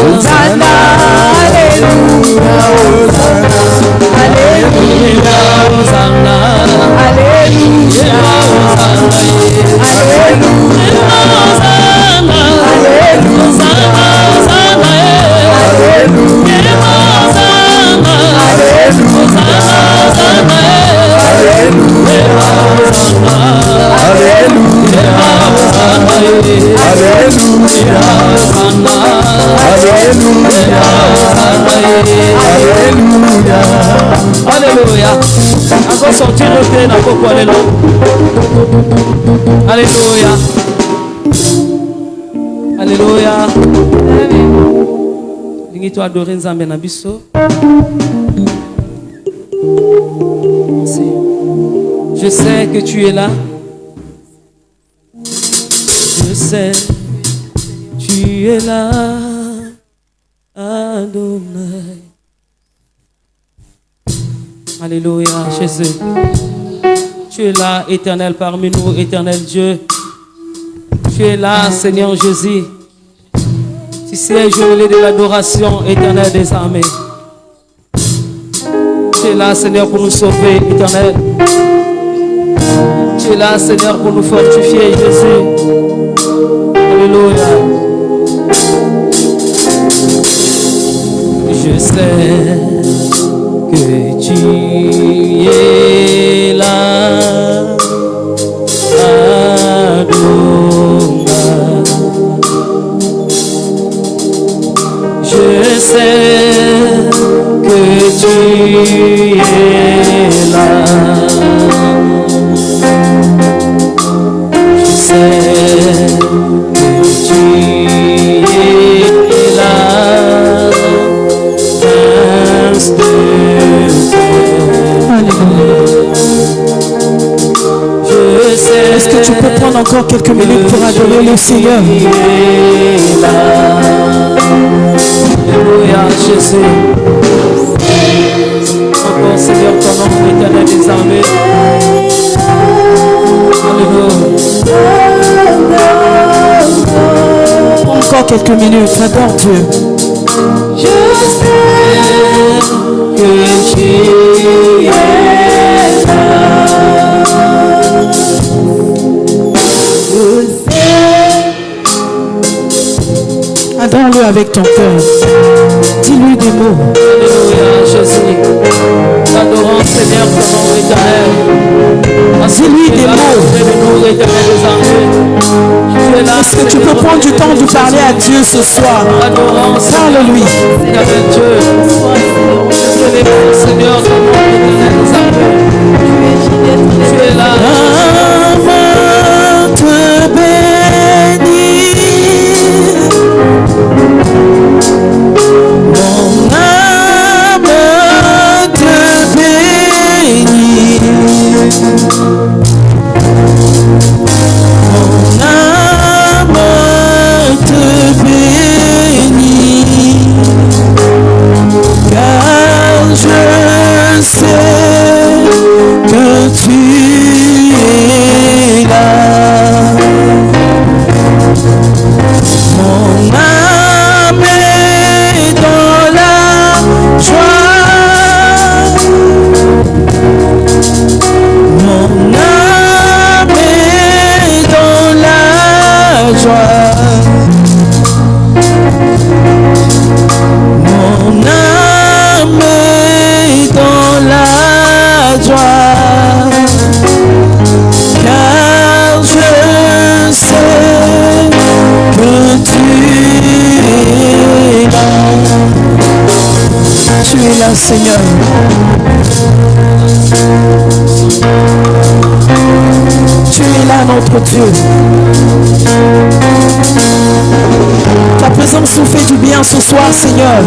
Speaker 3: Alléluia.
Speaker 1: Alléluia. Encore sortir le thé dans beaucoup. Alléluia. Alléluia. Alléluia. Lingi to adorer Nzambe na biso. Merci. Je sais que tu es là. Je sais, tu es là, Adonai. Alléluia, Jésus. Tu es là, éternel parmi nous, éternel Dieu. Tu es là, Seigneur Jésus. Tu sièges au milieu de l'adoration, éternel des armées. Tu es là, Seigneur, pour nous sauver, éternel. Tu es là, Seigneur, pour nous fortifier, Jésus. Alléluia. Je sais que tu es là, Adonai. Je sais que tu es là. Je sais que tu es là.
Speaker 2: Est-ce que tu peux prendre encore quelques minutes pour adorer le Seigneur?
Speaker 1: Alléluia, Jésus. Encore, Seigneur, ton nom éternel des armées. Alléluia.
Speaker 2: Encore quelques minutes, adore Dieu.
Speaker 1: Je sais que tu es là.
Speaker 2: Adore-le avec ton cœur. Dis-lui des mots.
Speaker 1: Alléluia, Jésus. Adorons, Seigneur, ton nom éternel.
Speaker 2: Dis-lui des mots. Est-ce que tu peux prendre du temps de parler à Dieu ce soir? Parle-lui.
Speaker 1: Dieu. Seigneur, ton nom éternel. Tu es là.
Speaker 2: Te bénir. Mon âme te bénit. Mon âme te bénit. Car je sais que tu es là. Mon âme est dans la joie. Mon âme est dans la joie. Mon âme est dans la joie. Car je sais que tu es là. Tu es là, Seigneur. Tu es là, notre Dieu. Ta présence nous fait du bien ce soir, Seigneur.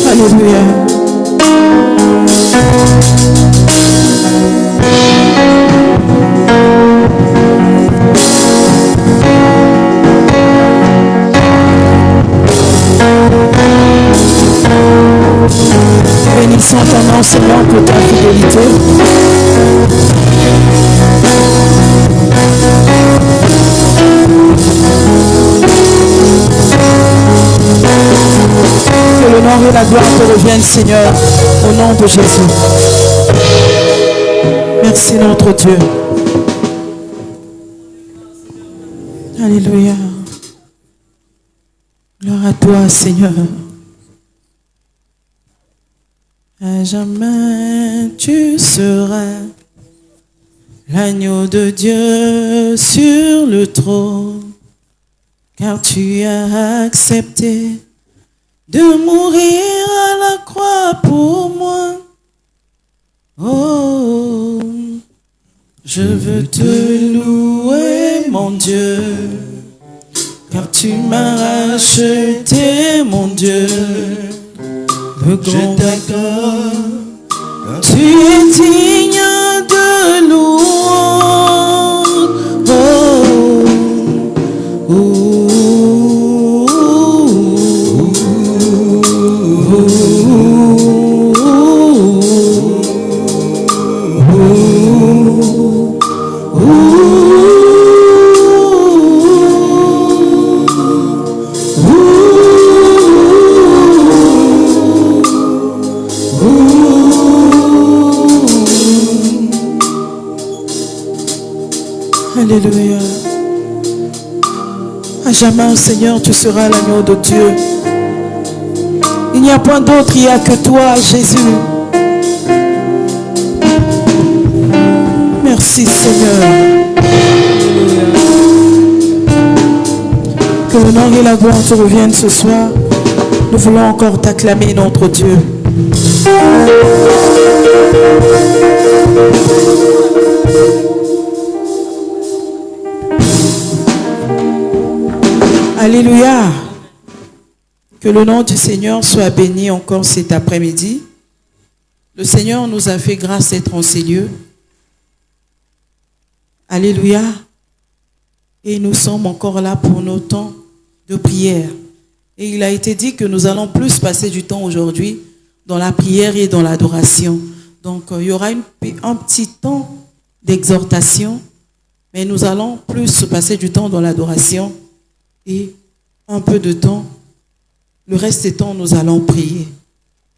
Speaker 2: Alléluia. Bénissons ton nom, Seigneur, pour ta fidélité. Que l'honneur et la gloire te reviennent, Seigneur, au nom de Jésus. Merci, notre Dieu. Alléluia. Gloire à toi, Seigneur. À jamais tu seras l'agneau de Dieu sur le trône, car tu as accepté de mourir à la croix pour moi. Oh, je veux te louer, mon Dieu, car tu m'as racheté, mon Dieu. Le grand vainqueur, tu es digne de louange. Oh, Alléluia. À jamais, Seigneur, tu seras l'agneau de Dieu. Il n'y a point d'autre, il n'y a que toi, Jésus. Merci, Seigneur. Que l'honneur et la gloire te reviennent ce soir. Nous voulons encore t'acclamer, notre Dieu. Alléluia. Que le nom du Seigneur soit béni encore cet après-midi. Le Seigneur nous a fait grâce d'être en ces lieux. Alléluia. Et nous sommes encore là pour nos temps de prière. Et il a été dit que nous allons plus passer du temps aujourd'hui dans la prière et dans l'adoration. Donc il y aura un petit temps d'exhortation, mais nous allons plus passer du temps dans l'adoration et un peu de temps. Le reste du temps, nous allons prier.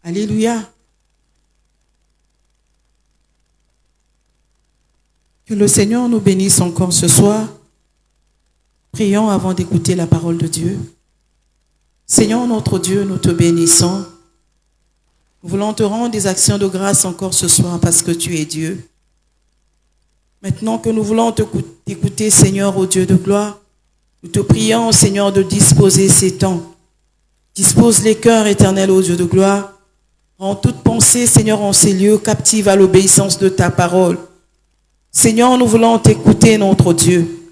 Speaker 2: Alléluia. Que le Seigneur nous bénisse encore ce soir. Prions avant d'écouter la parole de Dieu. Seigneur notre Dieu, nous te bénissons. Nous voulons te rendre des actions de grâce encore ce soir parce que tu es Dieu. Maintenant que nous voulons t'écouter, Seigneur, ô Dieu de gloire, nous te prions, Seigneur, de disposer ces temps. Dispose les cœurs éternels, ô Dieu de gloire. Rends toute pensée, Seigneur, en ces lieux, captive à l'obéissance de ta parole. Seigneur, nous voulons t'écouter, notre Dieu.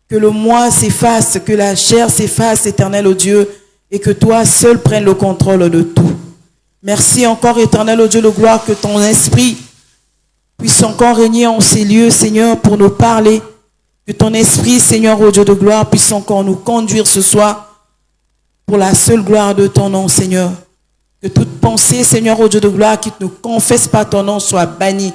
Speaker 2: Que le moi s'efface, que la chair s'efface, éternel, ô Dieu, et que toi seul prennes le contrôle de tout. Merci encore, éternel, ô Dieu de gloire, que ton esprit puisse encore régner en ces lieux, Seigneur, pour nous parler. Que ton esprit, Seigneur, ô Dieu de gloire, puisse encore nous conduire ce soir pour la seule gloire de ton nom, Seigneur. Que toute pensée, Seigneur, ô Dieu de gloire, qui ne confesse pas ton nom soit bannie.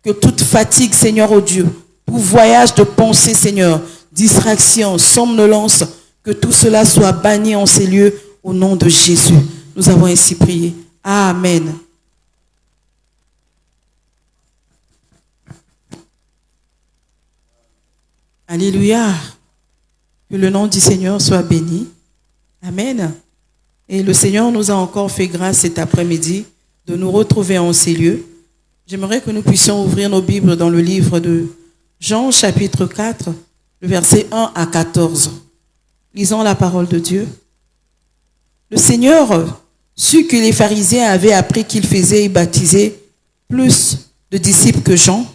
Speaker 2: Que toute fatigue, Seigneur, ô Dieu, tout voyage de pensée, Seigneur, distraction, somnolence, que tout cela soit banni en ces lieux au nom de Jésus. Nous avons ainsi prié. Amen. Alléluia. Que le nom du Seigneur soit béni. Amen. Et le Seigneur nous a encore fait grâce cet après-midi de nous retrouver en ces lieux. J'aimerais que nous puissions ouvrir nos Bibles dans le livre de Jean, chapitre 4, le verset 1 à 14. Lisons la parole de Dieu. Le Seigneur sut que les pharisiens avaient appris qu'il faisait et baptisait plus de disciples que Jean.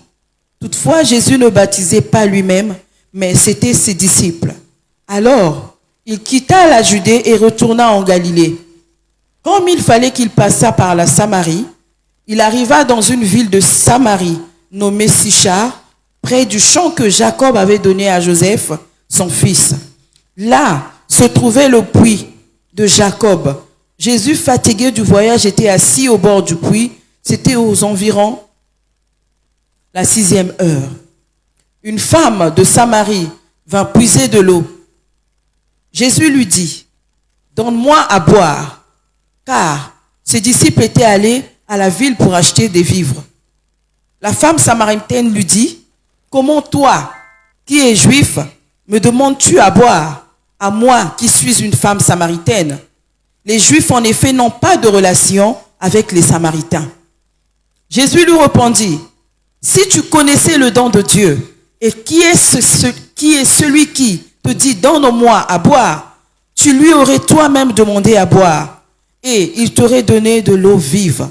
Speaker 2: Toutefois, Jésus ne baptisait pas lui-même, mais c'était ses disciples. Alors, il quitta la Judée et retourna en Galilée. Comme il fallait qu'il passât par la Samarie, il arriva dans une ville de Samarie, nommée Sichar, près du champ que Jacob avait donné à Joseph, son fils. Là se trouvait le puits de Jacob. Jésus, fatigué du voyage, était assis au bord du puits. C'était aux environs la 6e heure. Une femme de Samarie vint puiser de l'eau. Jésus lui dit, « Donne-moi à boire. » Car ses disciples étaient allés à la ville pour acheter des vivres. La femme samaritaine lui dit, « Comment toi, qui es juif, me demandes-tu à boire, à moi qui suis une femme samaritaine? Les Juifs, en effet, n'ont pas de relation avec les Samaritains. » Jésus lui répondit, Si tu connaissais le don de Dieu, et qui est celui qui te dit, donne-moi à boire, tu lui aurais toi-même demandé à boire, et il t'aurait donné de l'eau vive.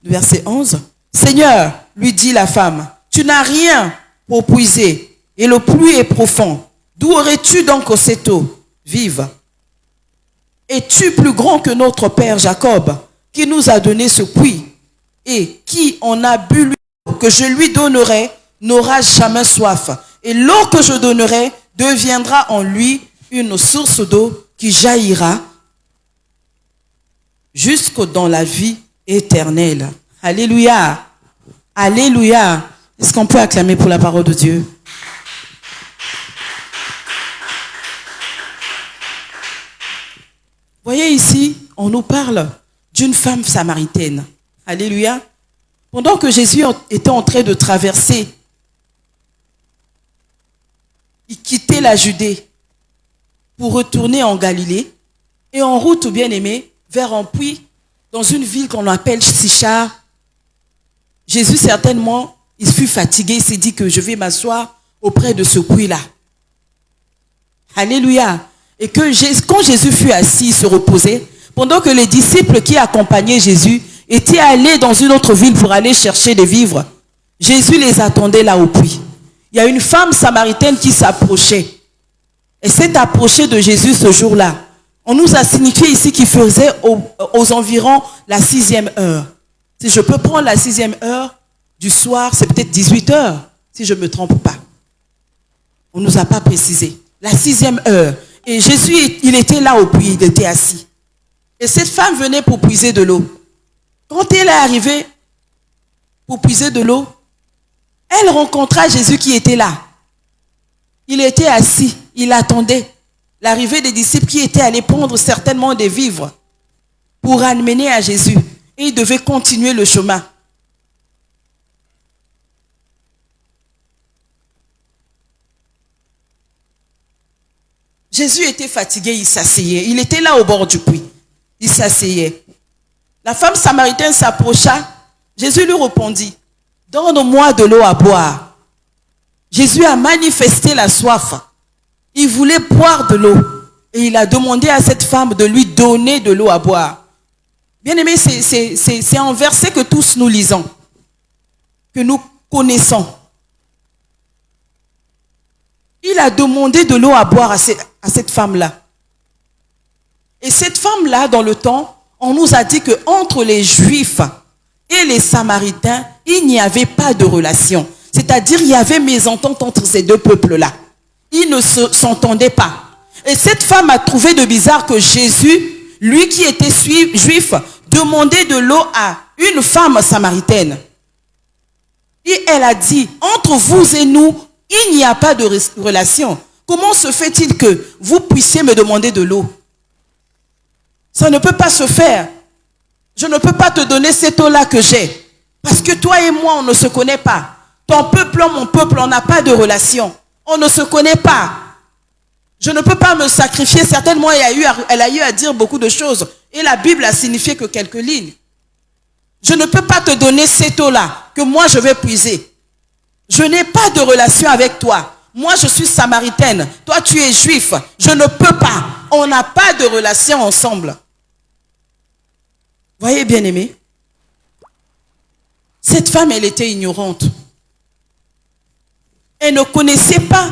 Speaker 2: Verset 11. Seigneur, lui dit la femme, tu n'as rien pour puiser, et le puits est profond. D'où aurais-tu donc cette eau vive? Es-tu plus grand que notre père Jacob, qui nous a donné ce puits, et qui en a bu l'eau que je lui donnerai, n'aura jamais soif. Et l'eau que je donnerai deviendra en lui une source d'eau qui jaillira jusque dans la vie éternelle. Alléluia. Alléluia. Est-ce qu'on peut acclamer pour la parole de Dieu? Voyez ici, on nous parle d'une femme samaritaine. Alléluia. Pendant que Jésus était en train de traverser, il quittait la Judée pour retourner en Galilée et en route, bien aimé, vers un puits dans une ville qu'on appelle Sichar. Jésus, certainement, il fut fatigué, il s'est dit que je vais m'asseoir auprès de ce puits-là. Alléluia. Et que quand Jésus fut assis, se reposait, pendant que les disciples qui accompagnaient Jésus étaient allés dans une autre ville pour aller chercher des vivres, Jésus les attendait là au puits. Il y a une femme samaritaine qui s'approchait. Elle s'est approchée de Jésus ce jour-là. On nous a signifié ici qu'il faisait aux environs la 6e heure. Si je peux prendre la 6e heure du soir, c'est peut-être 18 heures, si je ne me trompe pas. On ne nous a pas précisé. La 6e heure. Et Jésus, il était là au puits, il était assis. Et cette femme venait pour puiser de l'eau. Quand elle est arrivée pour puiser de l'eau, elle rencontra Jésus qui était là. Il était assis, il attendait l'arrivée des disciples qui étaient allés prendre certainement des vivres pour amener à Jésus. Et il devait continuer le chemin. Jésus était fatigué, il s'asseyait. Il était là au bord du puits. Il s'asseyait. La femme samaritaine s'approcha. Jésus lui répondit, donne-moi de l'eau à boire. Jésus a manifesté la soif. Il voulait boire de l'eau. Et il a demandé à cette femme de lui donner de l'eau à boire. Bien aimé, c'est un verset que tous nous lisons, que nous connaissons. Il a demandé de l'eau à boire à cette femme-là. Et cette femme-là, dans le temps, on nous a dit qu'entre les Juifs et les Samaritains, il n'y avait pas de relation. C'est-à-dire, il y avait mésentente entre ces deux peuples-là. Ils ne s'entendaient pas. Et cette femme a trouvé de bizarre que Jésus, lui qui était juif, demandait de l'eau à une femme samaritaine. Et elle a dit, entre vous et nous, il n'y a pas de relation. Comment se fait-il que vous puissiez me demander de l'eau? Ça ne peut pas se faire. Je ne peux pas te donner cette eau-là que j'ai. Parce que toi et moi, on ne se connaît pas. Ton peuple, mon peuple, on n'a pas de relation. On ne se connaît pas. Je ne peux pas me sacrifier. Certainement, elle a eu à dire beaucoup de choses. Et la Bible a signifié que quelques lignes. Je ne peux pas te donner cette eau-là que moi je vais puiser. Je n'ai pas de relation avec toi. Moi, je suis samaritaine. Toi, tu es juif. Je ne peux pas. On n'a pas de relation ensemble. Voyez, bien-aimés, cette femme, elle était ignorante. Elle ne connaissait pas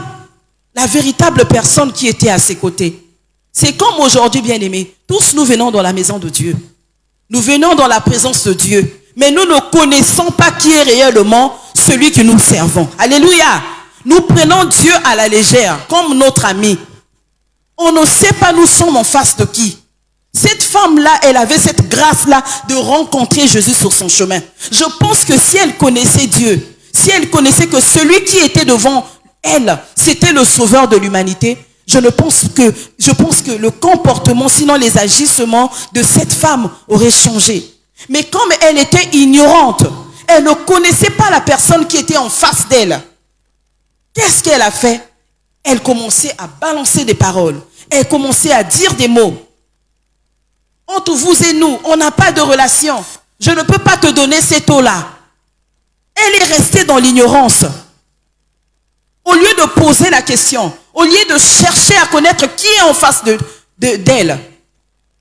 Speaker 2: la véritable personne qui était à ses côtés. C'est comme aujourd'hui, bien-aimés, tous nous venons dans la maison de Dieu. Nous venons dans la présence de Dieu. Mais nous ne connaissons pas qui est réellement celui que nous servons. Alléluia. Nous prenons Dieu à la légère, comme notre ami. On ne sait pas nous sommes en face de qui. Cette femme-là, elle avait cette grâce-là de rencontrer Jésus sur son chemin. Je pense que si elle connaissait Dieu, si elle connaissait que celui qui était devant elle, c'était le sauveur de l'humanité, je pense que le comportement, sinon les agissements de cette femme auraient changé. Mais comme elle était ignorante, elle ne connaissait pas la personne qui était en face d'elle. Qu'est-ce qu'elle a fait? Elle commençait à balancer des paroles. Elle commençait à dire des mots. Entre vous et nous, on n'a pas de relation. Je ne peux pas te donner cette eau-là. Elle est restée dans l'ignorance. Au lieu de poser la question, au lieu de chercher à connaître qui est en face d'elle.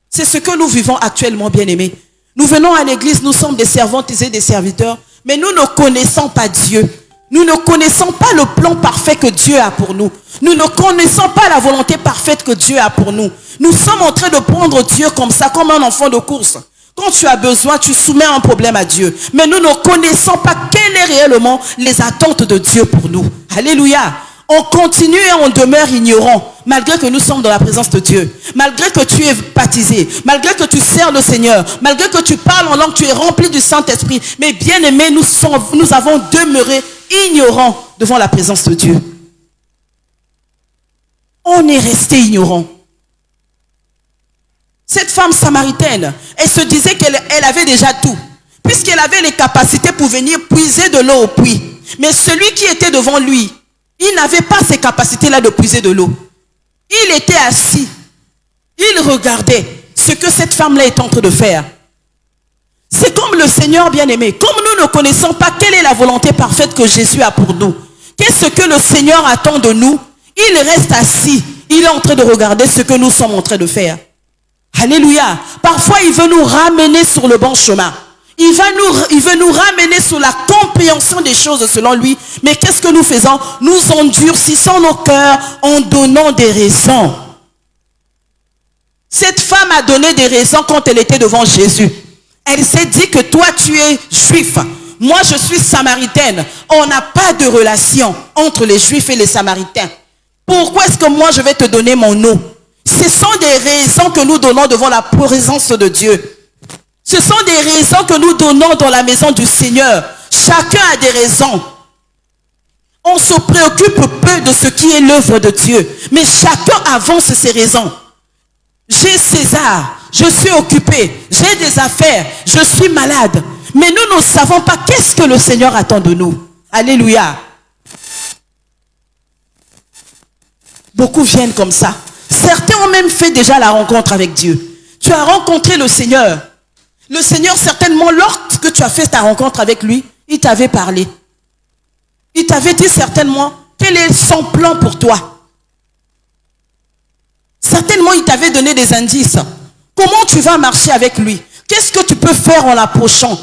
Speaker 2: C'est ce que nous vivons actuellement, bien-aimés. Nous venons à l'église, nous sommes des servantes et des serviteurs, mais nous ne connaissons pas Dieu. Nous ne connaissons pas le plan parfait que Dieu a pour nous. Nous ne connaissons pas la volonté parfaite que Dieu a pour nous. Nous sommes en train de prendre Dieu comme ça, comme un enfant de course. Quand tu as besoin, tu soumets un problème à Dieu. Mais nous ne connaissons pas quelles sont réellement les attentes de Dieu pour nous. Alléluia. On continue et on demeure ignorant, malgré que nous sommes dans la présence de Dieu. Malgré que tu es baptisé, malgré que tu sers le Seigneur, malgré que tu parles en langue, tu es rempli du Saint-Esprit. Mais bien aimés, nous avons demeuré ignorants devant la présence de Dieu. On est resté ignorant. Cette femme samaritaine, elle se disait qu'elle avait déjà tout, puisqu'elle avait les capacités pour venir puiser de l'eau au puits. Mais celui qui était devant lui, il n'avait pas ces capacités-là de puiser de l'eau. Il était assis. Il regardait ce que cette femme-là est en train de faire. C'est comme le Seigneur bien-aimé. Comme nous ne connaissons pas quelle est la volonté parfaite que Jésus a pour nous, qu'est-ce que le Seigneur attend de nous, il reste assis. Il est en train de regarder ce que nous sommes en train de faire. Alléluia. Parfois, il veut nous ramener sur le bon chemin. Il veut nous ramener sur la compréhension des choses selon lui. Mais qu'est-ce que nous faisons? Nous endurcissons nos cœurs en donnant des raisons. Cette femme a donné des raisons quand elle était devant Jésus. Elle s'est dit que toi tu es juif. Moi je suis samaritaine. On n'a pas de relation entre les juifs et les samaritains. Pourquoi est-ce que moi je vais te donner mon eau? Ce sont des raisons que nous donnons devant la présence de Dieu. Ce sont des raisons que nous donnons dans la maison du Seigneur. Chacun a des raisons. On se préoccupe peu de ce qui est l'œuvre de Dieu. Mais chacun avance ses raisons. J'ai César, je suis occupé, j'ai des affaires, je suis malade. Mais nous ne savons pas qu'est-ce que le Seigneur attend de nous. Alléluia. Beaucoup viennent comme ça. Certains ont même fait déjà la rencontre avec Dieu. Tu as rencontré le Seigneur. Le Seigneur, certainement, lorsque tu as fait ta rencontre avec lui, il t'avait parlé. Il t'avait dit certainement quel est son plan pour toi. Certainement, il t'avait donné des indices. Comment tu vas marcher avec lui? Qu'est-ce que tu peux faire en l'approchant?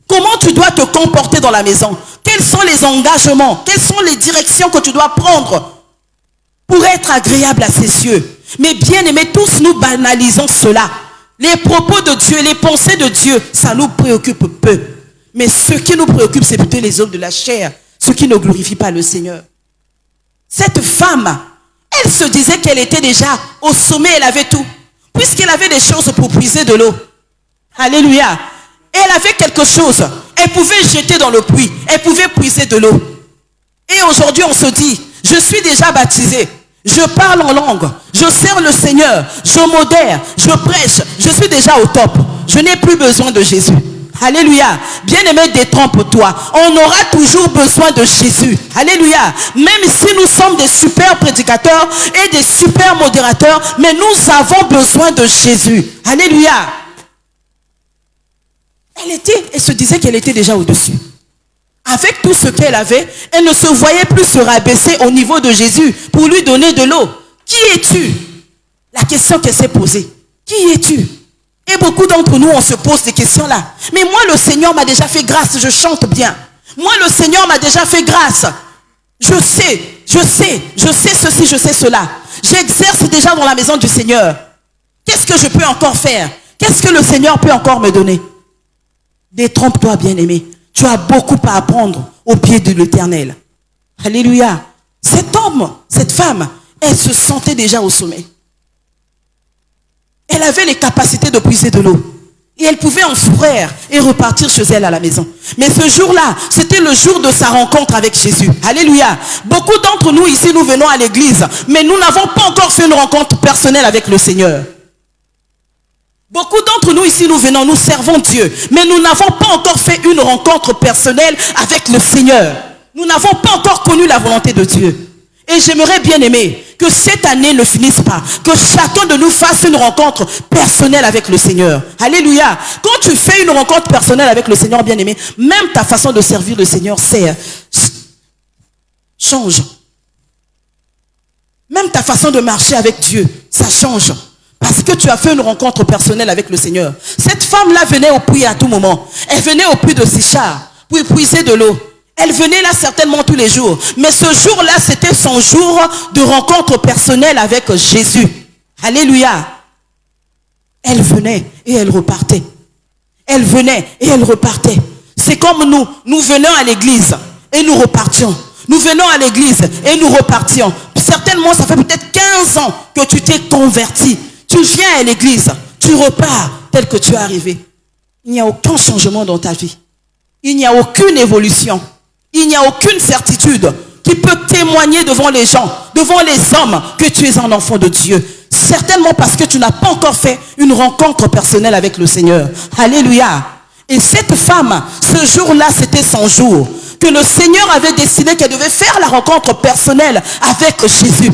Speaker 2: Comment tu dois te comporter dans la maison? Quels sont les engagements? Quelles sont les directions que tu dois prendre pour être agréable à ses yeux? Mais bien aimés, tous nous banalisons cela. Les propos de Dieu, les pensées de Dieu, ça nous préoccupe peu. Mais ce qui nous préoccupe, c'est plutôt les hommes de la chair, ce qui ne glorifie pas le Seigneur. Cette femme, elle se disait qu'elle était déjà au sommet, elle avait tout. Puisqu'elle avait des choses pour puiser de l'eau. Alléluia. Elle avait quelque chose. Elle pouvait jeter dans le puits. Elle pouvait puiser de l'eau. Et aujourd'hui, on se dit, je suis déjà baptisé. Je parle en langue, je sers le Seigneur, je modère, je prêche, je suis déjà au top. Je n'ai plus besoin de Jésus. Alléluia. Bien-aimé, détrompe-toi. On aura toujours besoin de Jésus. Alléluia. Même si nous sommes des super prédicateurs et des super modérateurs, mais nous avons besoin de Jésus. Alléluia. Elle se disait qu'elle était déjà au-dessus. Avec tout ce qu'elle avait, elle ne se voyait plus se rabaisser au niveau de Jésus pour lui donner de l'eau. Qui es-tu? La question qu'elle s'est posée. Qui es-tu? Et beaucoup d'entre nous, on se pose des questions-là. Mais moi, le Seigneur m'a déjà fait grâce, je chante bien. Moi, le Seigneur m'a déjà fait grâce. Je sais ceci, je sais cela. J'exerce déjà dans la maison du Seigneur. Qu'est-ce que je peux encore faire? Qu'est-ce que le Seigneur peut encore me donner? Détrompe-toi, bien-aimé. Tu as beaucoup à apprendre au pied de l'Éternel. Alléluia. Cet homme, cette femme, elle se sentait déjà au sommet. Elle avait les capacités de puiser de l'eau. Et elle pouvait en frère et repartir chez elle à la maison. Mais ce jour-là, c'était le jour de sa rencontre avec Jésus. Alléluia. Beaucoup d'entre nous ici, nous venons à l'église, mais nous n'avons pas encore fait une rencontre personnelle avec le Seigneur. Beaucoup d'entre nous ici, nous venons, nous servons Dieu, mais nous n'avons pas encore fait une rencontre personnelle avec le Seigneur. Nous n'avons pas encore connu la volonté de Dieu. Et j'aimerais bien aimer que cette année ne finisse pas. Que chacun de nous fasse une rencontre personnelle avec le Seigneur. Alléluia. Quand tu fais une rencontre personnelle avec le Seigneur, bien-aimé, même ta façon de servir le Seigneur change. Même ta façon de marcher avec Dieu, ça change. Parce que tu as fait une rencontre personnelle avec le Seigneur. Cette femme-là venait au puits à tout moment. Elle venait au puits de Sichar pour puiser de l'eau. Elle venait là certainement tous les jours. Mais ce jour-là, c'était son jour de rencontre personnelle avec Jésus. Alléluia. Elle venait et elle repartait. Elle venait et elle repartait. C'est comme nous. Nous venons à l'église et nous repartions. Nous venons à l'église et nous repartions. Certainement, ça fait peut-être 15 ans que tu t'es converti. Tu viens à l'église, tu repars tel que tu es arrivé. Il n'y a aucun changement dans ta vie. Il n'y a aucune évolution. Il n'y a aucune certitude qui peut témoigner devant les gens, devant les hommes, que tu es un enfant de Dieu. Certainement parce que tu n'as pas encore fait une rencontre personnelle avec le Seigneur. Alléluia. Et cette femme, ce jour-là, c'était son jour. Que le Seigneur avait décidé qu'elle devait faire la rencontre personnelle avec Jésus.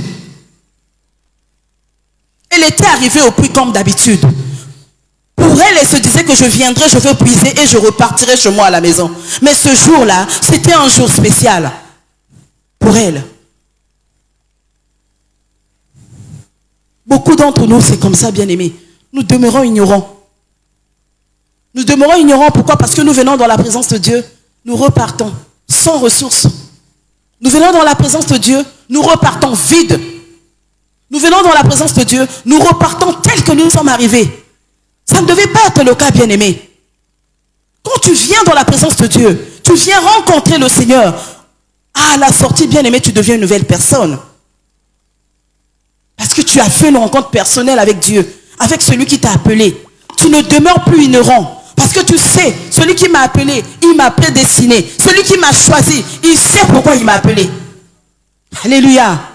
Speaker 2: Elle était arrivée au puits comme d'habitude. Pour elle, elle se disait que je viendrai, je vais puiser et je repartirai chez moi à la maison. Mais ce jour-là, c'était un jour spécial pour elle. Beaucoup d'entre nous, c'est comme ça, bien-aimés. Nous demeurons ignorants. Nous demeurons ignorants, pourquoi? Parce que nous venons dans la présence de Dieu, nous repartons sans ressources. Nous venons dans la présence de Dieu, nous repartons vides. Nous venons dans la présence de Dieu, nous repartons tels que nous sommes arrivés. Ça ne devait pas être le cas, bien-aimé. Quand tu viens dans la présence de Dieu, tu viens rencontrer le Seigneur. À la sortie, bien-aimé, tu deviens une nouvelle personne. Parce que tu as fait une rencontre personnelle avec Dieu, avec celui qui t'a appelé. Tu ne demeures plus ignorant. Parce que tu sais, celui qui m'a appelé, il m'a prédestiné. Celui qui m'a choisi, il sait pourquoi il m'a appelé. Alléluia.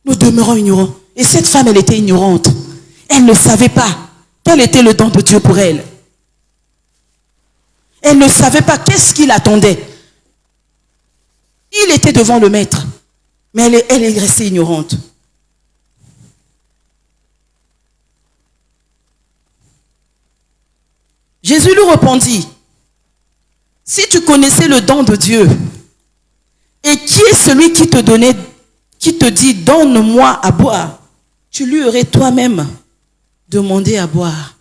Speaker 2: Nous demeurons ignorants. Et cette femme, elle était ignorante. Elle ne savait pas quel était le don de Dieu pour elle. Elle ne savait pas qu'est-ce qui l'attendait. Il était devant le maître. Mais elle est restée ignorante. Jésus lui répondit, si tu connaissais le don de Dieu, et qui est celui qui te dit, donne-moi à boire, tu lui aurais toi-même demandé à boire.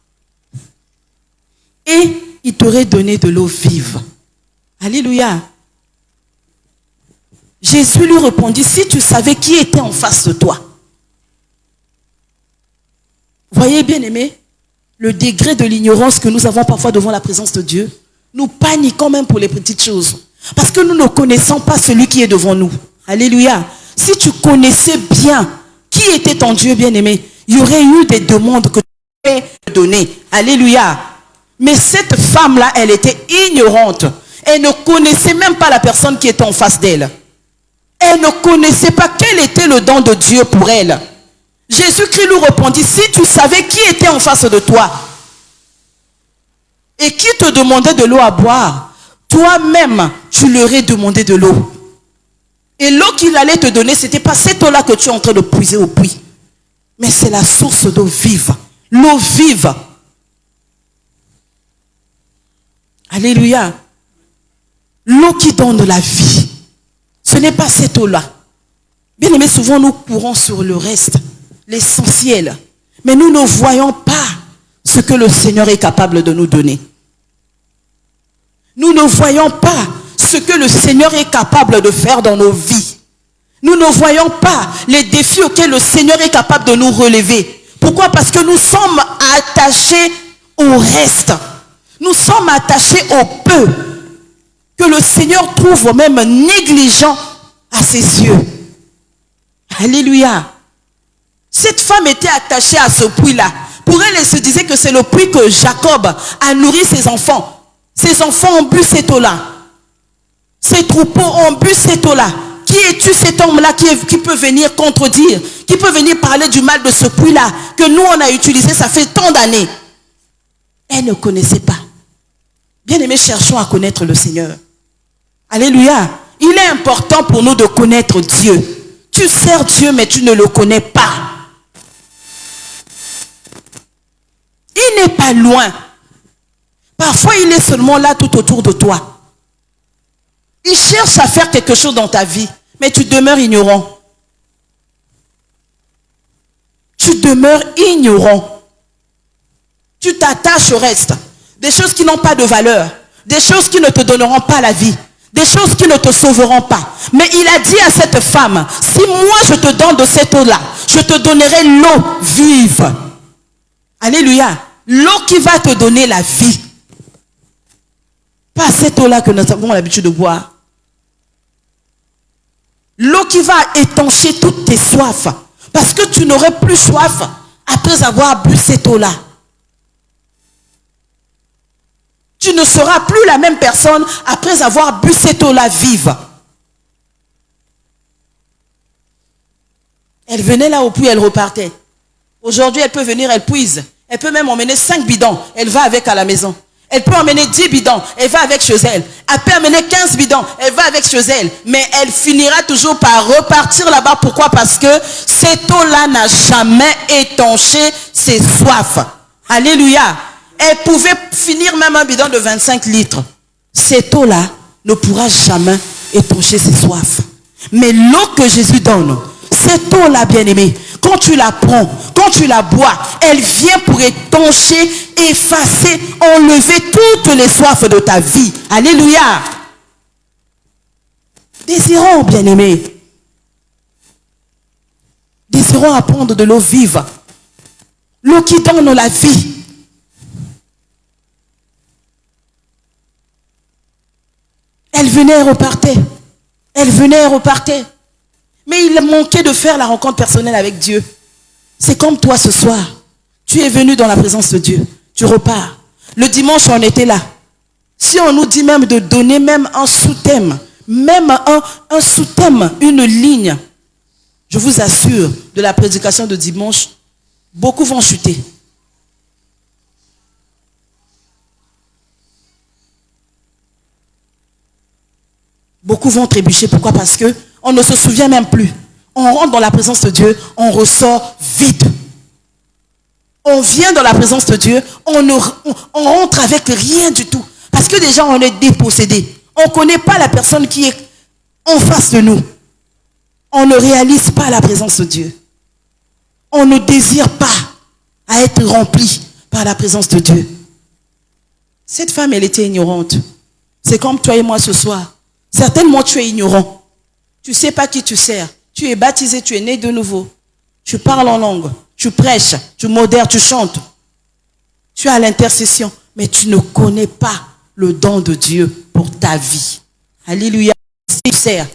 Speaker 2: Et il t'aurait donné de l'eau vive. Alléluia. Jésus lui répondit, si tu savais qui était en face de toi. Voyez, bien-aimés, le degré de l'ignorance que nous avons parfois devant la présence de Dieu, nous paniquons même pour les petites choses. Parce que nous ne connaissons pas celui qui est devant nous. Alléluia. Si tu connaissais bien qui était ton Dieu bien-aimé, il y aurait eu des demandes que tu aurais données. Alléluia. Mais cette femme-là, elle était ignorante. Elle ne connaissait même pas la personne qui était en face d'elle. Elle ne connaissait pas quel était le don de Dieu pour elle. Jésus-Christ lui répondit, si tu savais qui était en face de toi et qui te demandait de l'eau à boire, toi-même, tu leur aurais demandé de l'eau. Et l'eau qu'il allait te donner, ce n'était pas cette eau-là que tu es en train de puiser au puits. Mais c'est la source d'eau vive. L'eau vive. Alléluia. L'eau qui donne la vie. Ce n'est pas cette eau-là. Bien aimé, souvent nous courons sur le reste, l'essentiel. Mais nous ne voyons pas ce que le Seigneur est capable de nous donner. Nous ne voyons pas ce que le Seigneur est capable de faire dans nos vies. Nous ne voyons pas les défis auxquels le Seigneur est capable de nous relever. Pourquoi? Parce que nous sommes attachés au reste. Nous sommes attachés au peu que le Seigneur trouve même négligent à ses yeux. Alléluia. Cette femme était attachée à ce puits-là. Pour elle, elle se disait que c'est le puits que Jacob a nourri ses enfants. Ses enfants ont bu cette eau-là. Ses troupeaux ont bu cette eau-là. Qui es-tu cet homme-là qui peut venir contredire, qui peut venir parler du mal de ce puits-là que nous on a utilisé, ça fait tant d'années? Elle ne connaissait pas. Bien-aimés, cherchons à connaître le Seigneur. Alléluia. Il est important pour nous de connaître Dieu. Tu sers Dieu, mais tu ne le connais pas. Il n'est pas loin. Parfois, il est seulement là tout autour de toi. Il cherche à faire quelque chose dans ta vie, mais tu demeures ignorant. Tu demeures ignorant. Tu t'attaches au reste. Des choses qui n'ont pas de valeur. Des choses qui ne te donneront pas la vie. Des choses qui ne te sauveront pas. Mais il a dit à cette femme, si moi je te donne de cette eau-là, je te donnerai l'eau vive. Alléluia. L'eau qui va te donner la vie. Pas cette eau-là que nous avons l'habitude de boire. L'eau qui va étancher toutes tes soifs. Parce que tu n'aurais plus soif après avoir bu cette eau-là. Tu ne seras plus la même personne après avoir bu cette eau-là vive. Elle venait là au puits, elle repartait. Aujourd'hui, elle peut venir, elle puise. Elle peut même emmener 5 bidons. Elle va avec à la maison. Elle peut emmener 10 bidons. Elle va avec chez elle. Elle peut emmener 15 bidons. Elle va avec chez elle. Mais elle finira toujours par repartir là-bas. Pourquoi? Parce que cette eau-là n'a jamais étanché ses soifs. Alléluia. Elle pouvait finir même un bidon de 25 litres. Cette eau-là ne pourra jamais étancher ses soifs. Mais l'eau que Jésus donne, cette eau-là, bien-aimée, quand tu la prends, quand tu la bois, elle vient pour étancher, effacer, enlever toutes les soifs de ta vie. Alléluia. Désirons, bien-aimés, désirons apprendre de l'eau vive, l'eau qui donne la vie. Elle venait et repartait. Elle venait et repartait. Mais il manquait de faire la rencontre personnelle avec Dieu. C'est comme toi ce soir. Tu es venu dans la présence de Dieu. Tu repars. Le dimanche, on était là. Si on nous dit même de donner même un sous-thème, même un sous-thème, une ligne, je vous assure, de la prédication de dimanche, beaucoup vont chuter. Beaucoup vont trébucher. Pourquoi? Parce que on ne se souvient même plus. On rentre dans la présence de Dieu, on ressort vide. On vient dans la présence de Dieu, on rentre avec rien du tout. Parce que déjà on est dépossédé. On ne connaît pas la personne qui est en face de nous. On ne réalise pas la présence de Dieu. On ne désire pas à être rempli par la présence de Dieu. Cette femme, elle était ignorante. C'est comme toi et moi ce soir. Certainement tu es ignorant. Tu ne sais pas qui tu sers. Tu es baptisé, tu es né de nouveau. Tu parles en langue, tu prêches, tu modères, tu chantes. Tu es à l'intercession, mais tu ne connais pas le don de Dieu pour ta vie. Alléluia. Tu sers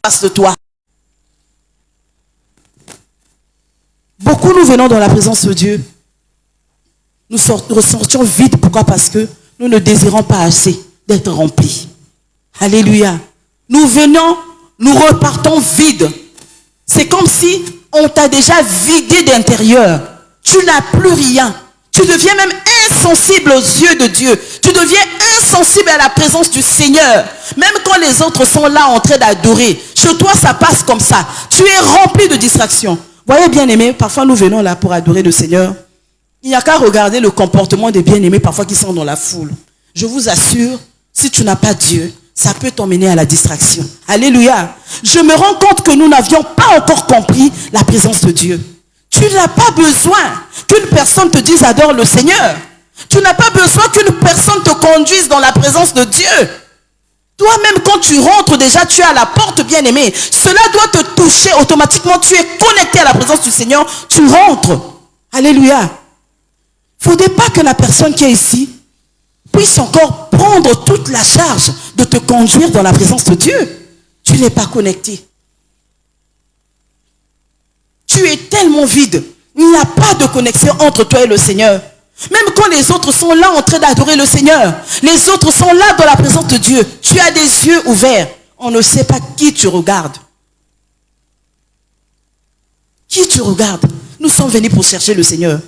Speaker 2: face de toi. Beaucoup nous venons dans la présence de Dieu. Nous ressortions vides. Pourquoi? Parce que nous ne désirons pas assez d'être remplis. Alléluia. Nous venons, nous repartons vides. C'est comme si on t'a déjà vidé d'intérieur. Tu n'as plus rien. Tu deviens même insensible aux yeux de Dieu. Tu deviens insensible à la présence du Seigneur. Même quand les autres sont là en train d'adorer. Chez toi, ça passe comme ça. Tu es rempli de distractions. Voyez, bien-aimés, parfois nous venons là pour adorer le Seigneur. Il n'y a qu'à regarder le comportement des bien-aimés parfois qui sont dans la foule. Je vous assure, si tu n'as pas Dieu, ça peut t'emmener à la distraction. Alléluia. Je me rends compte que nous n'avions pas encore compris la présence de Dieu. Tu n'as pas besoin qu'une personne te dise adore le Seigneur. Tu n'as pas besoin qu'une personne te conduise dans la présence de Dieu. Toi-même, quand tu rentres déjà, tu es à la porte, bien-aimé. Cela doit te toucher automatiquement. Tu es connecté à la présence du Seigneur. Tu rentres. Alléluia. Il ne faudrait pas que la personne qui est ici puisse encore prendre toute la charge de te conduire dans la présence de Dieu. Tu n'es pas connecté. Tu es tellement vide. Il n'y a pas de connexion entre toi et le Seigneur. Même quand les autres sont là en train d'adorer le Seigneur, les autres sont là dans la présence de Dieu. Tu as des yeux ouverts. On ne sait pas qui tu regardes. Qui tu regardes? Nous sommes venus pour chercher le Seigneur.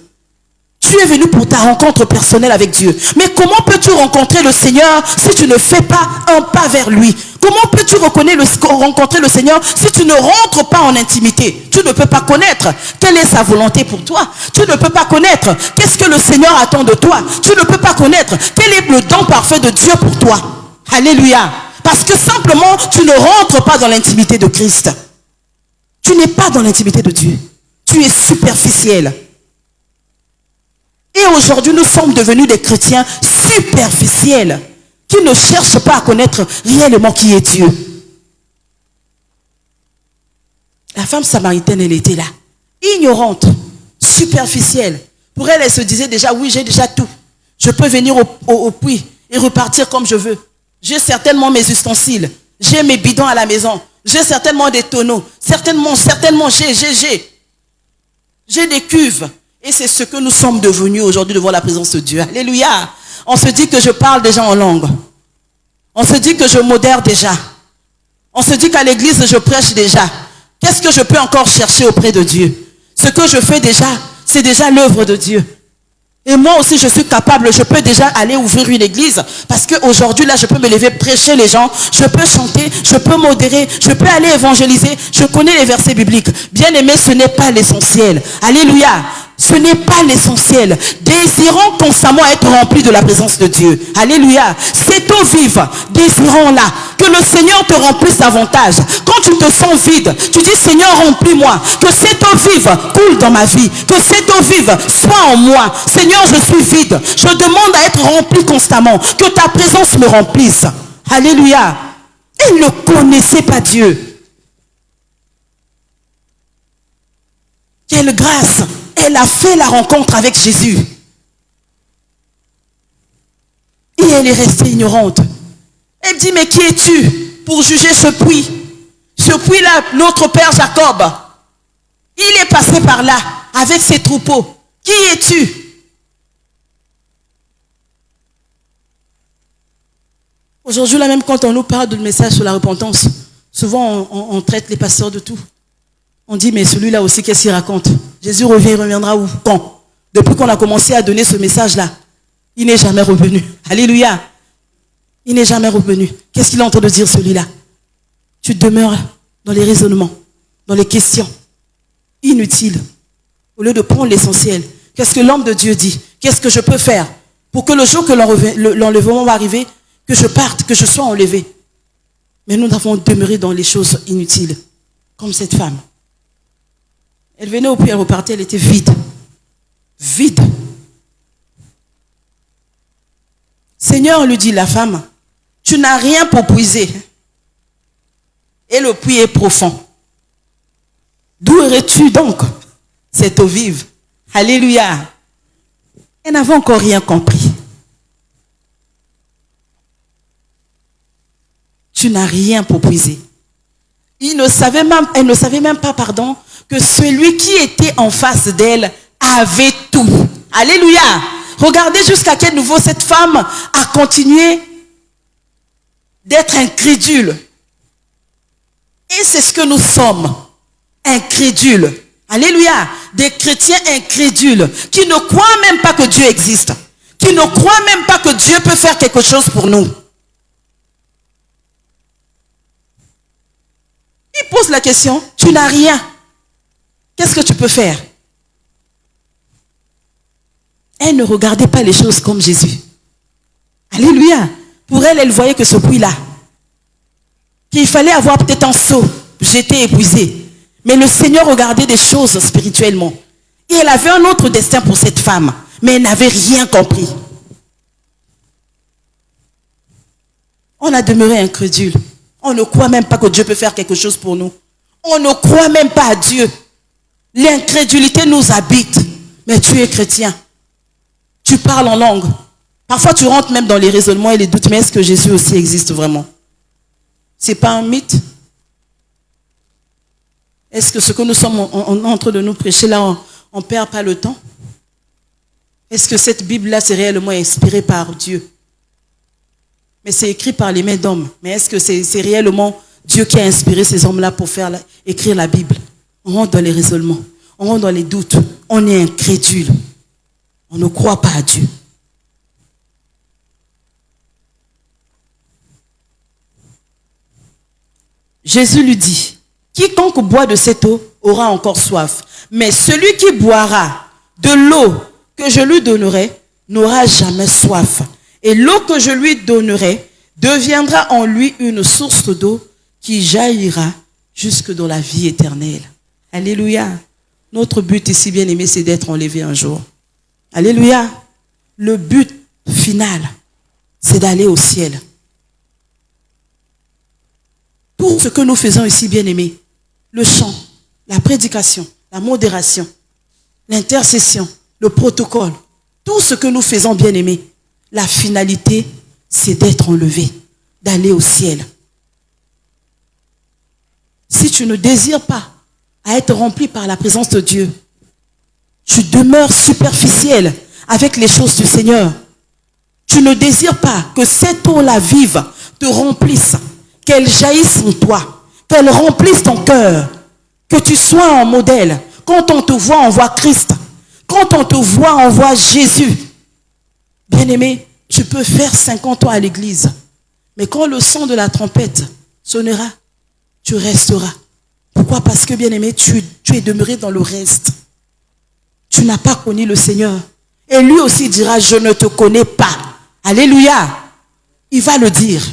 Speaker 2: Tu es venu pour ta rencontre personnelle avec Dieu. Mais comment peux-tu rencontrer le Seigneur si tu ne fais pas un pas vers lui? Comment peux-tu rencontrer le Seigneur si tu ne rentres pas en intimité? Tu ne peux pas connaître quelle est sa volonté pour toi. Tu ne peux pas connaître qu'est-ce que le Seigneur attend de toi. Tu ne peux pas connaître quel est le don parfait de Dieu pour toi. Alléluia. Parce que simplement, tu ne rentres pas dans l'intimité de Christ. Tu n'es pas dans l'intimité de Dieu. Tu es superficiel. Et aujourd'hui, nous sommes devenus des chrétiens superficiels qui ne cherchent pas à connaître réellement qui est Dieu. La femme samaritaine, elle était là, ignorante, superficielle. Pour elle, elle se disait déjà, oui, j'ai déjà tout. Je peux venir au puits et repartir comme je veux. J'ai certainement mes ustensiles. J'ai mes bidons à la maison. J'ai certainement des tonneaux. Certainement, j'ai des cuves. Et c'est ce que nous sommes devenus aujourd'hui devant la présence de Dieu. Alléluia. On se dit que je parle déjà en langue. On se dit que je modère déjà. On se dit qu'à l'église, je prêche déjà. Qu'est-ce que je peux encore chercher auprès de Dieu? Ce que je fais déjà, c'est déjà l'œuvre de Dieu. Et moi aussi, je suis capable, je peux déjà aller ouvrir une église. Parce qu'aujourd'hui, là, je peux me lever, prêcher les gens. Je peux chanter, je peux modérer, je peux aller évangéliser. Je connais les versets bibliques. Bien aimé, ce n'est pas l'essentiel. Alléluia. Ce n'est pas l'essentiel. Désirons constamment être remplis de la présence de Dieu. Alléluia. Cette eau vive, désirons-la. Que le Seigneur te remplisse davantage. Quand tu te sens vide, tu dis Seigneur, remplis-moi. Que cette eau vive coule dans ma vie. Que cette eau vive soit en moi. Seigneur, je suis vide. Je demande à être rempli constamment. Que ta présence me remplisse. Alléluia. Elle ne connaissait pas Dieu. Quelle grâce. Elle a fait la rencontre avec Jésus. Et elle est restée ignorante. Elle dit, mais qui es-tu pour juger ce puits? Ce puits-là, notre père Jacob, il est passé par là avec ses troupeaux. Qui es-tu? Aujourd'hui, là même quand on nous parle de message sur la repentance, souvent on traite les pasteurs de tout. On dit, mais celui-là aussi, qu'est-ce qu'il raconte? Jésus revient, il reviendra où? Quand? Depuis qu'on a commencé à donner ce message-là, il n'est jamais revenu. Alléluia. Il n'est jamais revenu. Qu'est-ce qu'il est en train de dire, celui-là? Tu demeures dans les raisonnements, dans les questions inutiles, au lieu de prendre l'essentiel. Qu'est-ce que l'homme de Dieu dit? Qu'est-ce que je peux faire pour que le jour que l'enlèvement va arriver, que je parte, que je sois enlevé? Mais nous avons demeuré dans les choses inutiles, comme cette femme. Elle venait au puits, elle repartait, elle était vide. Vide. Seigneur lui dit, la femme, tu n'as rien pour puiser. Et le puits est profond. D'où aurais-tu donc cette eau vive? Alléluia. Elle n'avait encore rien compris. Tu n'as rien pour puiser. Elle ne savait même pas, que celui qui était en face d'elle avait tout. Alléluia. Regardez jusqu'à quel niveau cette femme a continué d'être incrédule. Et c'est ce que nous sommes, incrédules. Alléluia. Des chrétiens incrédules qui ne croient même pas que Dieu existe, qui ne croient même pas que Dieu peut faire quelque chose pour nous. Il pose la question, tu n'as rien. Qu'est-ce que tu peux faire? Elle ne regardait pas les choses comme Jésus. Alléluia. Pour elle, elle voyait que ce puits-là, qu'il fallait avoir peut-être un seau, j'étais épuisée. Mais le Seigneur regardait des choses spirituellement. Et elle avait un autre destin pour cette femme. Mais elle n'avait rien compris. On a demeuré incrédule. On ne croit même pas que Dieu peut faire quelque chose pour nous. On ne croit même pas à Dieu. L'incrédulité nous habite. Mais tu es chrétien. Tu parles en langue. Parfois tu rentres même dans les raisonnements et les doutes. Mais est-ce que Jésus aussi existe vraiment? Ce n'est pas un mythe? Est-ce que ce que nous sommes en train de nous prêcher là, on ne perd pas le temps? Est-ce que cette Bible-là, c'est réellement inspiré par Dieu? Mais c'est écrit par les mains d'hommes. Mais est-ce que c'est réellement Dieu qui a inspiré ces hommes-là pour écrire la Bible? On rentre dans les raisonnements. On rentre dans les doutes. On est incrédule. On ne croit pas à Dieu. Jésus lui dit, quiconque boit de cette eau aura encore soif. Mais celui qui boira de l'eau que je lui donnerai n'aura jamais soif. Et l'eau que je lui donnerai deviendra en lui une source d'eau qui jaillira jusque dans la vie éternelle. Alléluia. Notre but ici, bien aimé, c'est d'être enlevé un jour. Alléluia. Le but final, c'est d'aller au ciel. Tout ce que nous faisons ici, bien aimé, le chant, la prédication, la modération, l'intercession, le protocole, tout ce que nous faisons, bien aimé, la finalité, c'est d'être enlevé, d'aller au ciel. Si tu ne désires pas à être rempli par la présence de Dieu, tu demeures superficiel avec les choses du Seigneur. Tu ne désires pas que cette eau-là vive te remplisse, qu'elle jaillisse en toi, qu'elle remplisse ton cœur, que tu sois un modèle. Quand on te voit, on voit Christ. Quand on te voit, on voit Jésus. Bien-aimé, tu peux faire 50 ans à l'église, mais quand le son de la trompette sonnera, tu resteras. Pourquoi? Parce que, bien-aimé, tu es demeuré dans le reste. Tu n'as pas connu le Seigneur. Et lui aussi dira, je ne te connais pas. Alléluia. Il va le dire.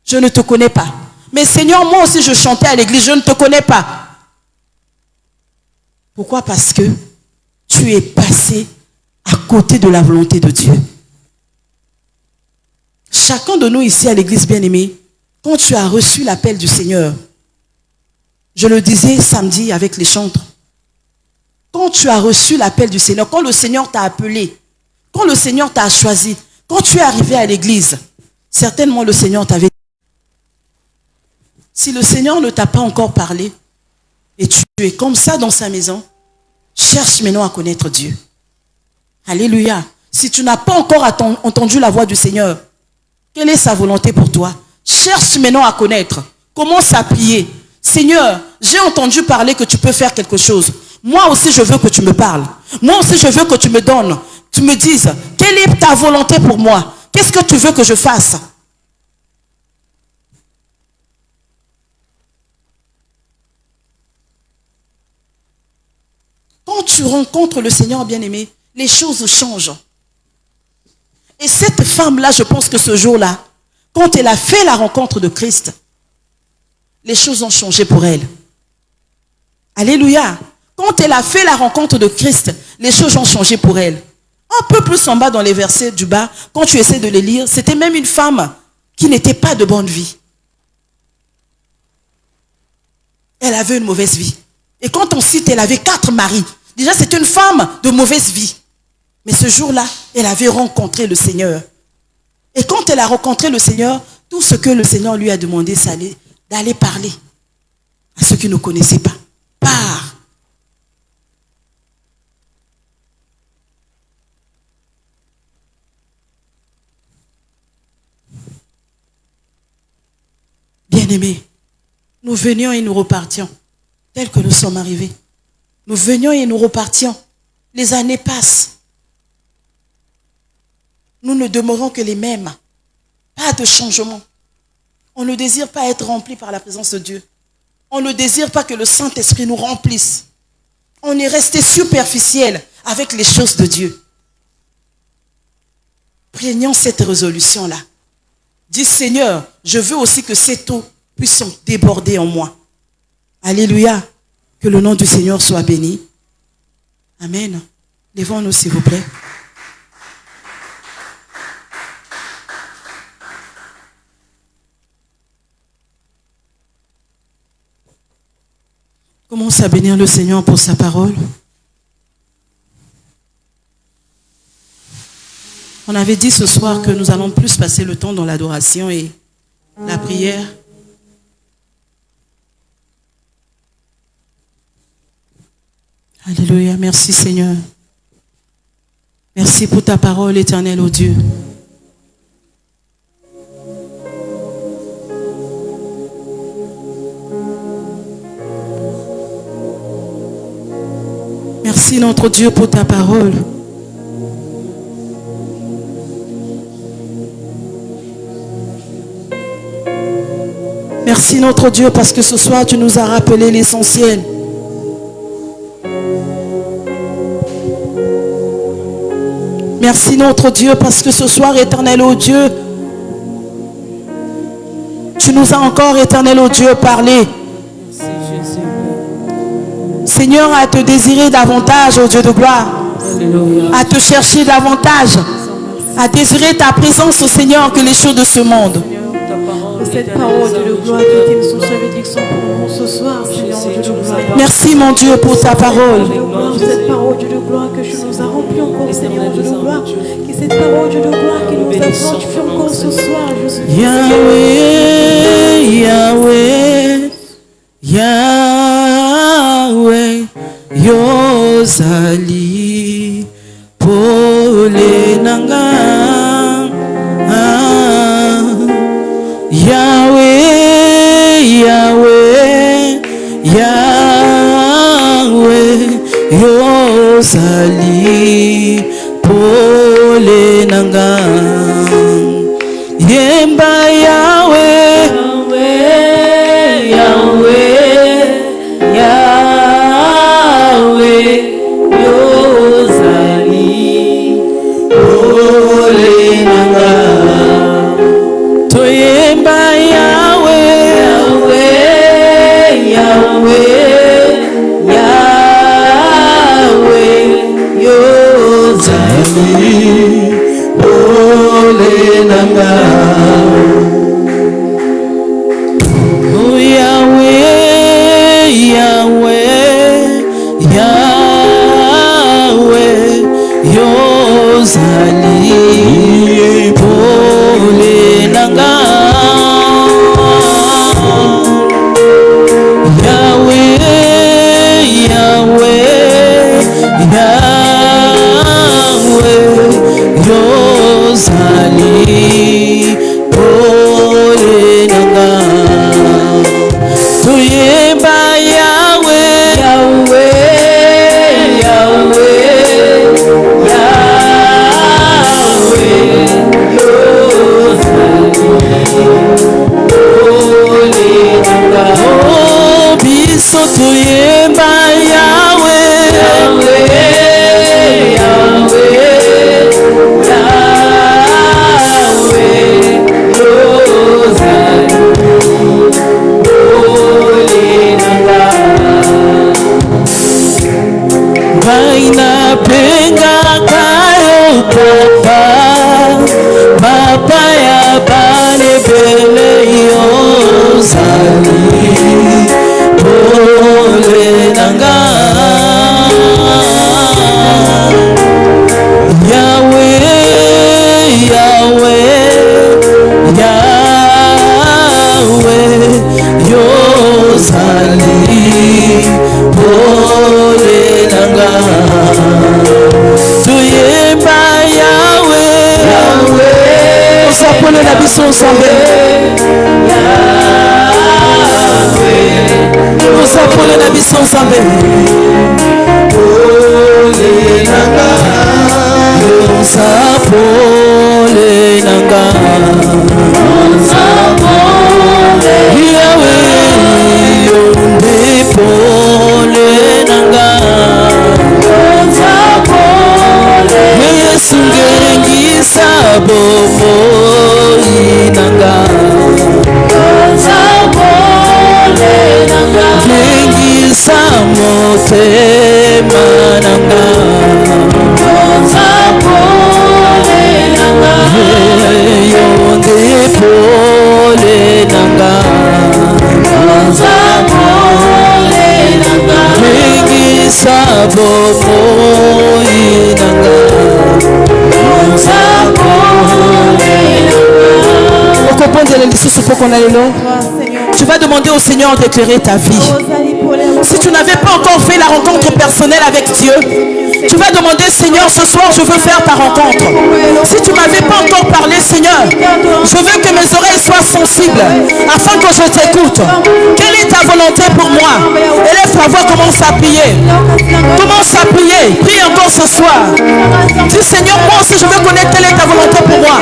Speaker 2: Je ne te connais pas. Mais Seigneur, moi aussi je chantais à l'église, je ne te connais pas. Pourquoi? Parce que tu es passé à côté de la volonté de Dieu. Chacun de nous ici à l'église, bien-aimé, quand tu as reçu l'appel du Seigneur, je le disais samedi avec les chantres, quand tu as reçu l'appel du Seigneur, quand le Seigneur t'a appelé, quand le Seigneur t'a choisi, quand tu es arrivé à l'église, certainement le Seigneur t'avait dit. Si le Seigneur ne t'a pas encore parlé, et tu es comme ça dans sa maison, cherche maintenant à connaître Dieu. Alléluia. Si tu n'as pas encore entendu la voix du Seigneur, quelle est sa volonté pour toi? Cherche maintenant à connaître. Comment s'appuyer? Seigneur, j'ai entendu parler que tu peux faire quelque chose. Moi aussi, je veux que tu me parles. Moi aussi, je veux que tu me donnes. Tu me dises, quelle est ta volonté pour moi? Qu'est-ce que tu veux que je fasse? Quand tu rencontres le Seigneur bien-aimé, les choses changent. Et cette femme-là, je pense que ce jour-là, quand elle a fait la rencontre de Christ, les choses ont changé pour elle. Alléluia. Quand elle a fait la rencontre de Christ, les choses ont changé pour elle. Un peu plus en bas dans les versets du bas, quand tu essaies de les lire, c'était même une femme qui n'était pas de bonne vie. Elle avait une mauvaise vie. Et quand on cite, elle avait 4 maris. Déjà, c'est une femme de mauvaise vie. Mais ce jour-là, elle avait rencontré le Seigneur. Et quand elle a rencontré le Seigneur, tout ce que le Seigneur lui a demandé, c'est d'aller parler à ceux qui ne connaissaient pas. Pars. Bien-aimés, nous venions et nous repartions, tels que nous sommes arrivés. Nous venions et nous repartions. Les années passent. Nous ne demeurons que les mêmes. Pas de changement. On ne désire pas être rempli par la présence de Dieu. On ne désire pas que le Saint-Esprit nous remplisse. On est resté superficiel avec les choses de Dieu. Prenons cette résolution-là. Dis, Seigneur, je veux aussi que cette eau puisse déborder en moi. Alléluia. Que le nom du Seigneur soit béni. Amen. Levons-nous, s'il vous plaît. Commence à bénir le Seigneur pour sa parole. On avait dit ce soir que nous allons plus passer le temps dans l'adoration et la prière. Alléluia. Merci Seigneur. Merci pour ta parole éternelle, ô Dieu. Merci notre Dieu pour ta parole. Merci notre Dieu parce que ce soir tu nous as rappelé l'essentiel. Merci notre Dieu parce que ce soir, éternel ô Dieu, tu nous as encore, éternel ô Dieu, parlé. Seigneur, à te désirer davantage, ô Dieu de gloire, à te chercher davantage, à désirer ta présence, ô Seigneur, que les choses de ce monde.
Speaker 4: Cette parole de gloire qui était sous sa bénédiction pour nous ce soir, Seigneur Dieu de gloire.
Speaker 2: Merci mon Dieu pour ta parole.
Speaker 4: Cette parole de gloire que tu nous as rempli encore, Seigneur Dieu de gloire. Que cette parole de gloire qui nous a fortifié encore ce soir, Jésus.
Speaker 2: Yahweh, Yahweh, Yahweh, Yozali, Polenanga. Yahweh, Yahweh, Yahweh, Yozali, Polenanga. Yemba Yahweh, Yahweh, Yahweh, Yozali, Polenanga. Toyemba Yahweh, Yahweh, Yahweh, Yahweh, Yozali, Polenanga. Oh Yahweh, Yahweh, Yahweh, Yozali, Polenanga. Yahweh, Yahweh, Yahweh, Yozali, Polenanga. Tuyemba Yahweh, Yahweh, Yahweh, Yahweh, Polenanga. Oh, biso tuyemba Yahweh, Yahweh, Yahweh, Yahweh, Yozali, Polenanga. Vaina penga kayo papa, papa ya bale bele Yozali, Polenanga. Yahweh, Yahweh, Yahweh, Yozali, Polenanga. Tuyemba Yahweh, Yahweh, osapole na biso nzambe. Osapole na biso nzambe. Polenanga, osapole nanga. Yahweh, yonde Polenanga. Yesu ngerengisa bomoi nanga. Ngengisa motema nanga. Yonde Polenanga. Ngengisa bomoi nanga. Tu vas demander au Seigneur d'éclairer ta vie. Si tu n'avais pas encore fait la rencontre personnelle avec Dieu, tu vas demander, Seigneur, ce soir je veux faire ta rencontre. Si tu ne m'avais pas encore parlé, Seigneur, je veux que mes oreilles soient sensibles afin que je t'écoute. Quelle est ta volonté pour moi? Élève ta voix, commence à prier. Commence à prier. Prie encore ce soir. Dis Seigneur, moi aussi je veux connaître quelle est ta volonté pour moi.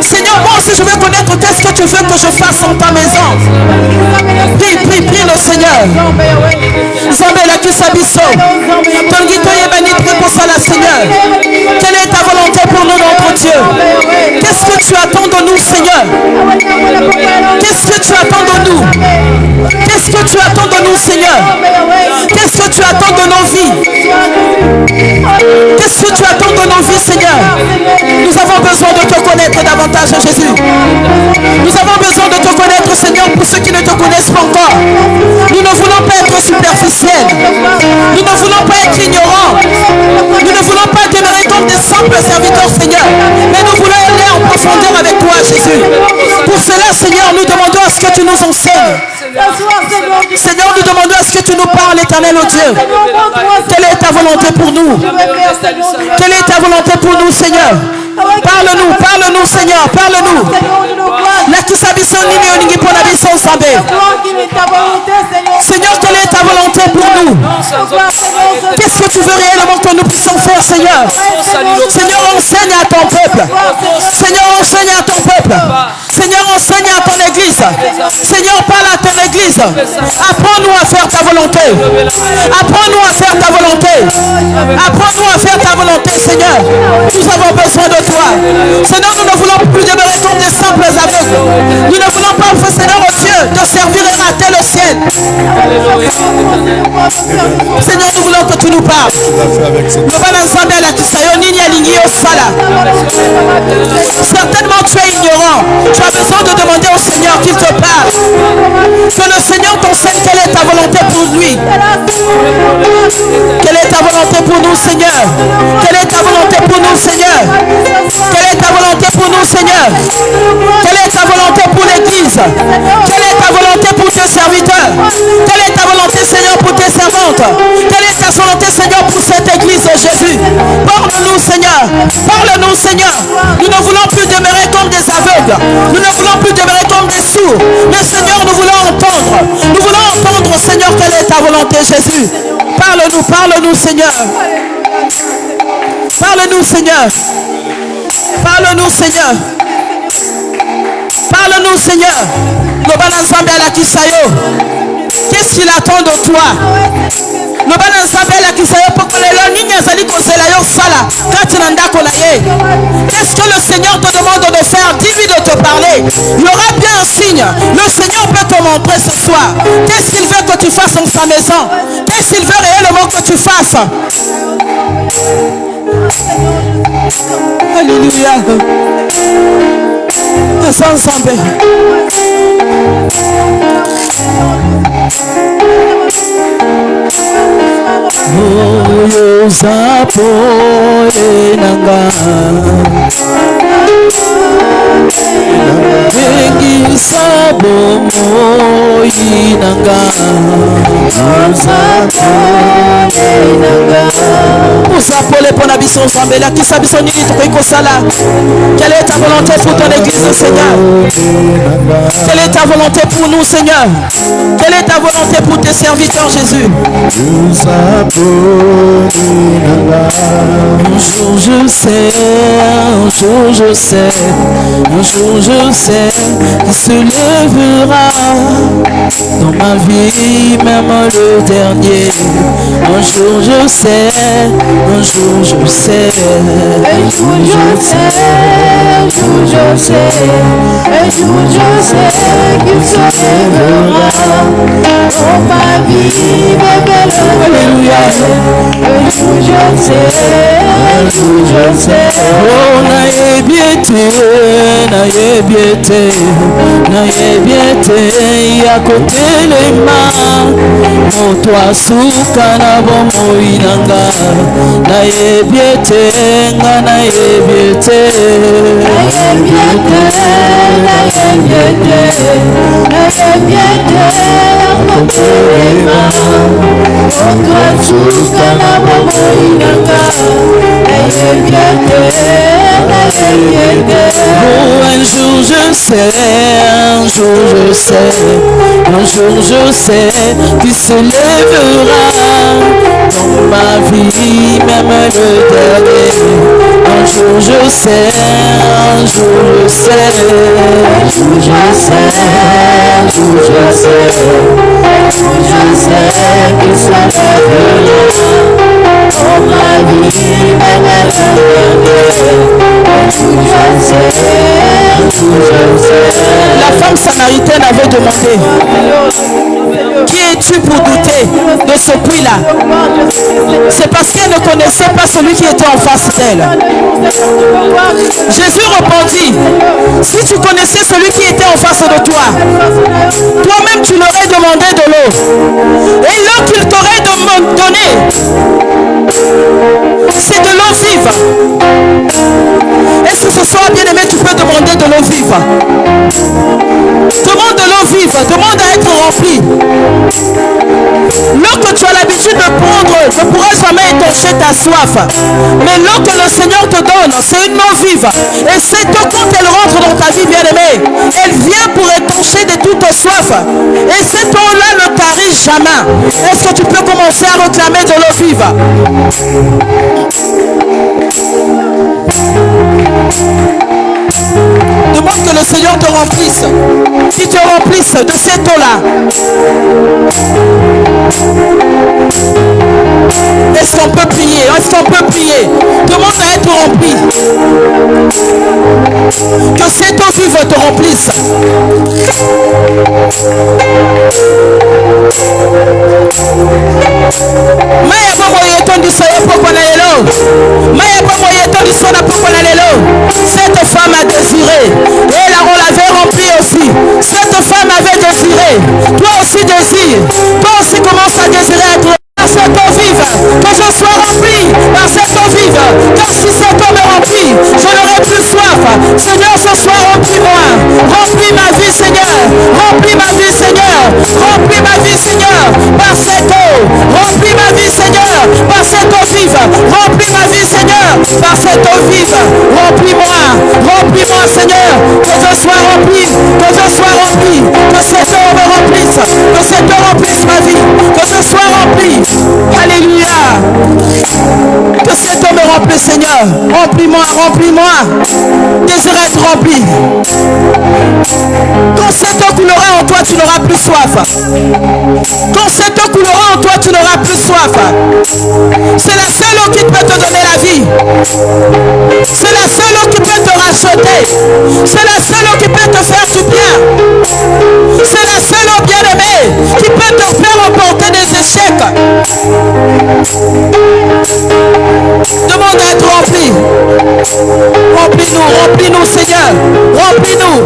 Speaker 2: Seigneur, moi aussi je veux connaître qu'est-ce que tu veux que je fasse en ta maison. Prie, prie, prie le Seigneur. Zambela Kisabiso. Tongito Yebani, prie pour ça la Seigneur. Quelle est ta volonté pour nous, notre Dieu? Qu'est-ce que tu attends de nous, Seigneur? Qu'est-ce que tu attends de nous? Qu'est-ce que tu attends de nous, Seigneur? Qu'est-ce que tu attends de nos vies? Qu'est-ce que tu attends de nos vies, Seigneur? Nous avons besoin de te connaître davantage, Jésus. Nous avons besoin de te connaître, Seigneur, pour ceux qui ne te connaissent pas encore. Nous ne voulons pas être superficiels. Nous ne voulons pas être ignorants. Nous ne voulons pas demeurer comme des simples serviteurs, Seigneur. Mais nous voulons aller en profondeur avec toi, Jésus. Pour cela, Seigneur, nous demandons à ce que tu nous enseignes. Seigneur, nous demandons à ce que tu nous parles, éternel oh Dieu. Quelle est ta volonté pour nous? Quelle est ta volonté pour nous, Seigneur? Parle-nous, parle-nous, Seigneur, parle-nous. Seigneur, quelle est ta volonté pour nous? Qu'est-ce que tu veux réellement que nous puissions faire, Seigneur? Seigneur, enseigne à ton peuple. Seigneur, enseigne à ton peuple. Seigneur, enseigne à ton église. Seigneur, parle à ton église. Apprends-nous à faire ta volonté. Apprends-nous à faire ta volonté. Apprends-nous à faire ta volonté, Seigneur. Nous avons besoin de toi. Seigneur, nous ne voulons plus demeurer comme des simples aveugles. Nous ne voulons pas, Seigneur, au Dieu, te servir et rater le ciel. Seigneur, nous voulons que tu nous parles. Certainement tu es ignorant. Tu as besoin de demander au Seigneur qu'il te parle. Que le Seigneur t'enseigne quelle est ta volonté pour lui. Quelle est ta volonté pour nous, Seigneur? Quelle est ta volonté pour nous, Seigneur? Quelle est ta volonté pour nous, Seigneur? Quelle est ta volonté pour l'église? Quelle est ta volonté pour tes serviteurs? Quelle est ta volonté, Seigneur, pour tes servantes? Quelle est ta volonté, Seigneur, pour cette église, oh Jésus? Parle-nous, Seigneur. Parle-nous, Seigneur. Nous ne voulons plus demeurer comme des aveugles. Nous ne voulons plus demeurer comme des sourds. Mais, Seigneur, nous voulons entendre. Nous voulons entendre, Seigneur, quelle est ta volonté, Jésus? Parle-nous, parle-nous, Seigneur. Parle-nous, Seigneur. Parle-nous, Seigneur. Parle-nous, Seigneur. Qu'est-ce qu'il attend de toi? Qu'est-ce que le Seigneur te demande de faire? Dis-lui de te parler. Il y aura bien un signe. Le Seigneur peut te montrer ce soir. Qu'est-ce qu'il veut que tu fasses dans sa maison? Qu'est-ce qu'il veut réellement que tu fasses? Alléluia. Ensemble. Oyo zapole nanga Bengi sabo moi nanga Uzapole pona biso Zambela kisa biso nini tukoiko sala. Quelle est ta volonté pour ton église, Seigneur? Quelle est ta volonté pour nous, Seigneur? Quelle est ta volonté pour tes serviteurs, Jésus? Un jour je sais, un jour je sais, un jour je sais qu'il se lèvera dans ma vie, même le dernier. Un jour je sais, un jour je sais, un jour je sais, un jour je sais, un jour je sais qu'il se lèvera dans ma vie, même le dernier. Un jour je sais, un jour je sais. Oh, naie biete, ya côté les mains. Oh, toi souka na bomo inanga. Naie biete, naie biete, Oh, un jour je sais, tu se lèveras dans ma vie, même le dernier. Un jour je sais, qu'il se lèvera dans ma vie, même le dernier. La femme samaritaine avait demandé: qui es-tu pour douter de ce puits-là? C'est parce qu'elle ne connaissait pas celui qui était en face d'elle. Jésus répondit: si tu connaissais celui qui était en face de toi, toi-même tu l'aurais demandé de l'eau. Et l'eau qu'il t'aurait donné, c'est de l'eau vive. Est-ce que ce soir, bien-aimé, tu peux demander de l'eau vive? Demande de l'eau vive, demande à être rempli. L'eau que tu as l'habitude de prendre ne pourra jamais étancher ta soif. Mais l'eau que le Seigneur te donne, c'est une eau vive. Et cette eau, quand elle rentre dans ta vie, bien-aimé, elle vient pour étancher de toute soif. Et cette eau-là ne tarit jamais. Est-ce que tu peux commencer à réclamer de l'eau vive? Demande que le Seigneur te remplisse. Qu'il te remplisse de cette eau-là. Est-ce qu'on peut prier? Est-ce qu'on peut prier? Demande à être rempli. Que cette eau vive te remplisse. Cette femme a désiré. Et on l'avait remplie aussi. Cette femme avait désiré. Toi aussi désire. Toi aussi commence à désirer être par cette eau vive. Que je sois rempli par cette eau vive. Car si cette eau me remplit, je n'aurai plus soif. Seigneur, ce soir remplis-moi. Remplis ma vie, Seigneur. Remplis ma vie, Seigneur. Remplis ma vie, Seigneur. Par cette eau. Remplis ma vie, Seigneur. Par cette eau vive. Remplis ma vie, Seigneur. Par cette eau vive. Remplis-moi. Remplis-moi, Seigneur. Que je sois rempli. Que je sois rempli. Que cette eau me remplisse. Que cette eau remplisse ma vie. Que je sois rempli. Alléluia. Que cette eau me remplisse, Seigneur. Remplis-moi, remplis-moi. Désire être rempli. Quand cette eau coulera en toi, tu n'auras plus soif. Quand cette eau coulera en toi, tu n'auras plus soif. C'est la seule eau qui peut te donner la vie. C'est la seule eau qui peut te racheter. C'est la seule eau qui peut te faire du bien. C'est la seule eau bien-aimée qui peut te faire remporter des échecs. Demande à être rempli. Remplis-nous, remplis-nous, Seigneur. Remplis-nous.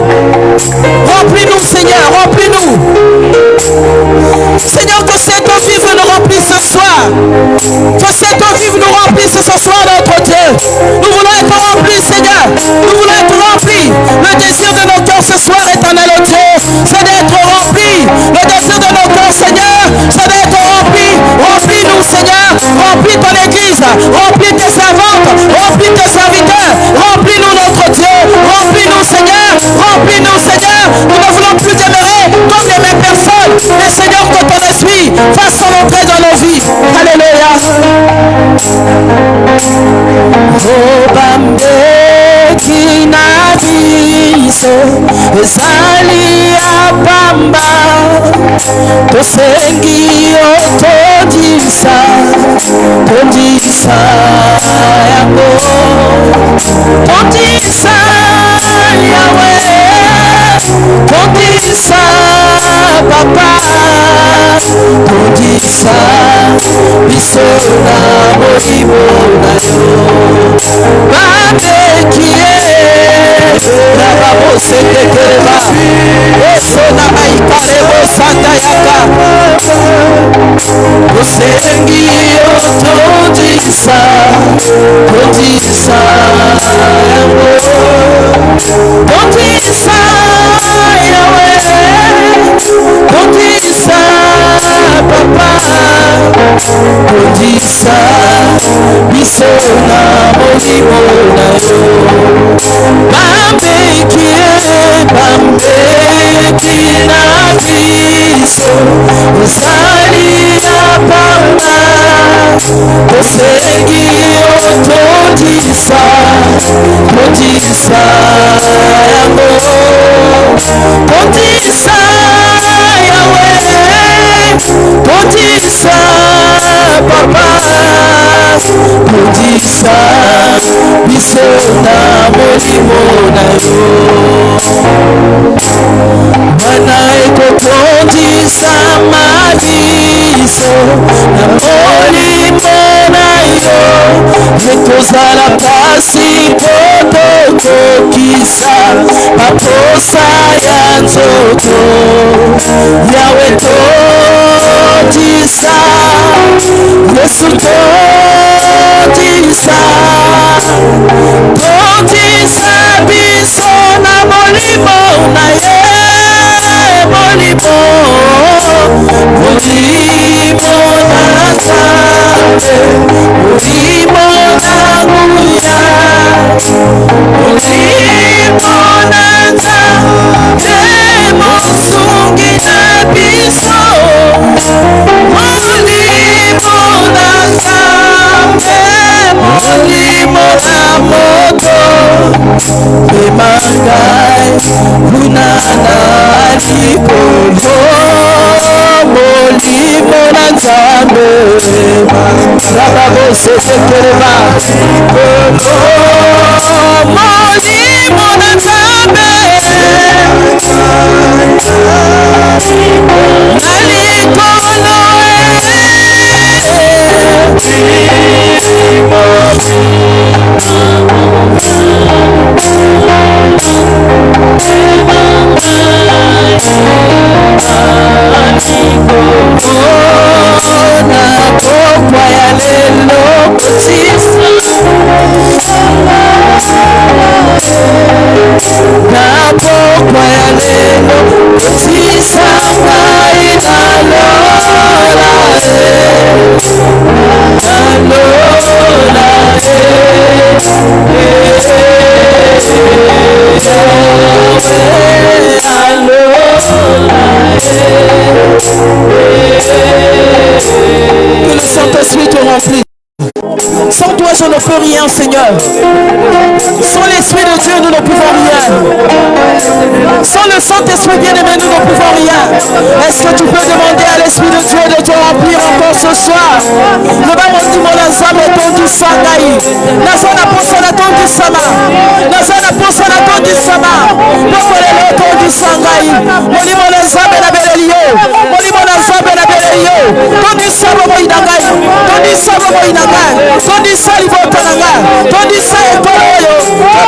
Speaker 2: Remplis-nous, Seigneur. Remplis-nous. Seigneur, que cette eau vive nous remplisse ce soir. Que cette eau vive nous remplisse ce soir, notre Dieu. Nous voulons être remplis, Seigneur. Nous voulons être remplis. Le désir de nos cœurs ce soir, éternel Dieu, c'est d'être remplis. Le désir de nos cœurs, Seigneur, c'est d'être remplis. Remplis-nous, Seigneur. Remplis ton église. Remplis tes servantes. Remplis tes serviteurs. Remplis-nous, notre Dieu. Remplis-nous, Seigneur. Remplis-nous, Seigneur. Nous ne voulons plus demeurer comme des mêmes personnes. Mais Seigneur, que ton esprit fasse son entrée dans nos vies. Alléluia. Oh, Bambe Kinabise Ezali Abamba Tosengi Otodisa Todisa Yango Todisa Yahweh Todisa Papa Todisa Bisona Molimo Nayo Bambe Kie Rababo Sekekereba Esona Maikarebo Santa Yaka Osengi Otodisa Todisa Todisa Yahweh Todisa Papa Todisa Bisona Molimo Nayo Bambe Tondisa yango, tondisa Yahweh, tondisa Papa, tondisa biso na molimo na yo. Bana ekotondisa maliso na molimo na yo, ekozala pasi kotokokisa baposa ya nzoto. Yawe tondisa, Yesu tondisa, tondisa biso na molimo na ye, molimo, molimo na Nzambe, molimo na Nguya, molimo na Nzambe, mosungi na biso, molimo na Nzambe, molimo na moto, emangai kunana likolo, molimo na Nzambe, rababosetekeleba molimo na Nzambe, na likolo na pokwa ya lelo na pokwa ya lelo kotisa ngai que le Saint-Esprit te remplisse. Sans toi, je ne peux rien, Seigneur. Sans l'Esprit de Dieu, nous ne pouvons rien. Sans le Saint-Esprit bien-aimé, nous ne pouvons rien. Est-ce que tu peux demander à l'Esprit de Dieu de te remplir encore ce soir? Le Bible dit, mon ensemble est ton du sangaï. Nazo na posa na ton du sama. Nazo na posa na ton du sama. Pokole le ton du sangaï. Moli mon ensemble na belelio. Moli mon ensemble na belelio. Ton du sabo mo inagai. Ton du sabo mo inagai. Ton du salibo tanagai. Ton du sa ekoloyo.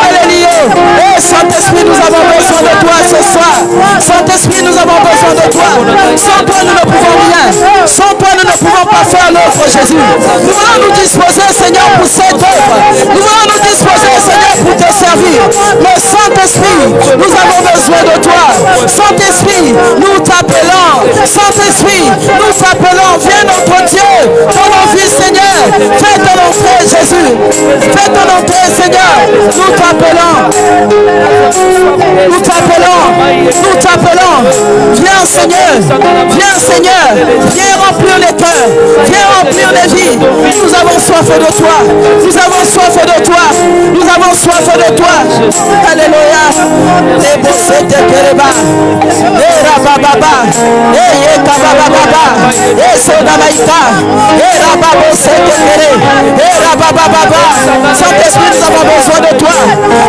Speaker 2: Belelio. Oh Saint-Esprit, nous avons besoin de toi ce soir. Saint-Esprit, nous avons besoin de toi. Sans toi, nous ne pouvons rien. Sans toi, nous ne pouvons pas faire l'œuvre, Jésus. Nous voulons nous disposer, Seigneur, pour cette œuvre. Nous voulons nous disposer, Seigneur, pour te servir. Mais Saint-Esprit, nous avons besoin de toi. Saint-Esprit, nous t'appelons. Saint-Esprit, nous t'appelons. Viens notre Dieu dans nos vies, Seigneur. Fais ton entrée, Jésus. Fais ton entrée, Seigneur. Nous t'appelons. Nous t'appelons. Nous t'appelons. Viens, Seigneur. Viens, Seigneur. Viens remplir les cœurs. Viens remplir les vies. Nous avons soif de toi. Nous avons soif de toi. Nous avons soif de toi. Alléluia. Les bossés de Kereba. Et Rabababa. Et Yekabababa. Et Sodamaïka. Et Rababossé de Kere. Et Rabababa. Saint-Esprit, nous avons besoin de toi.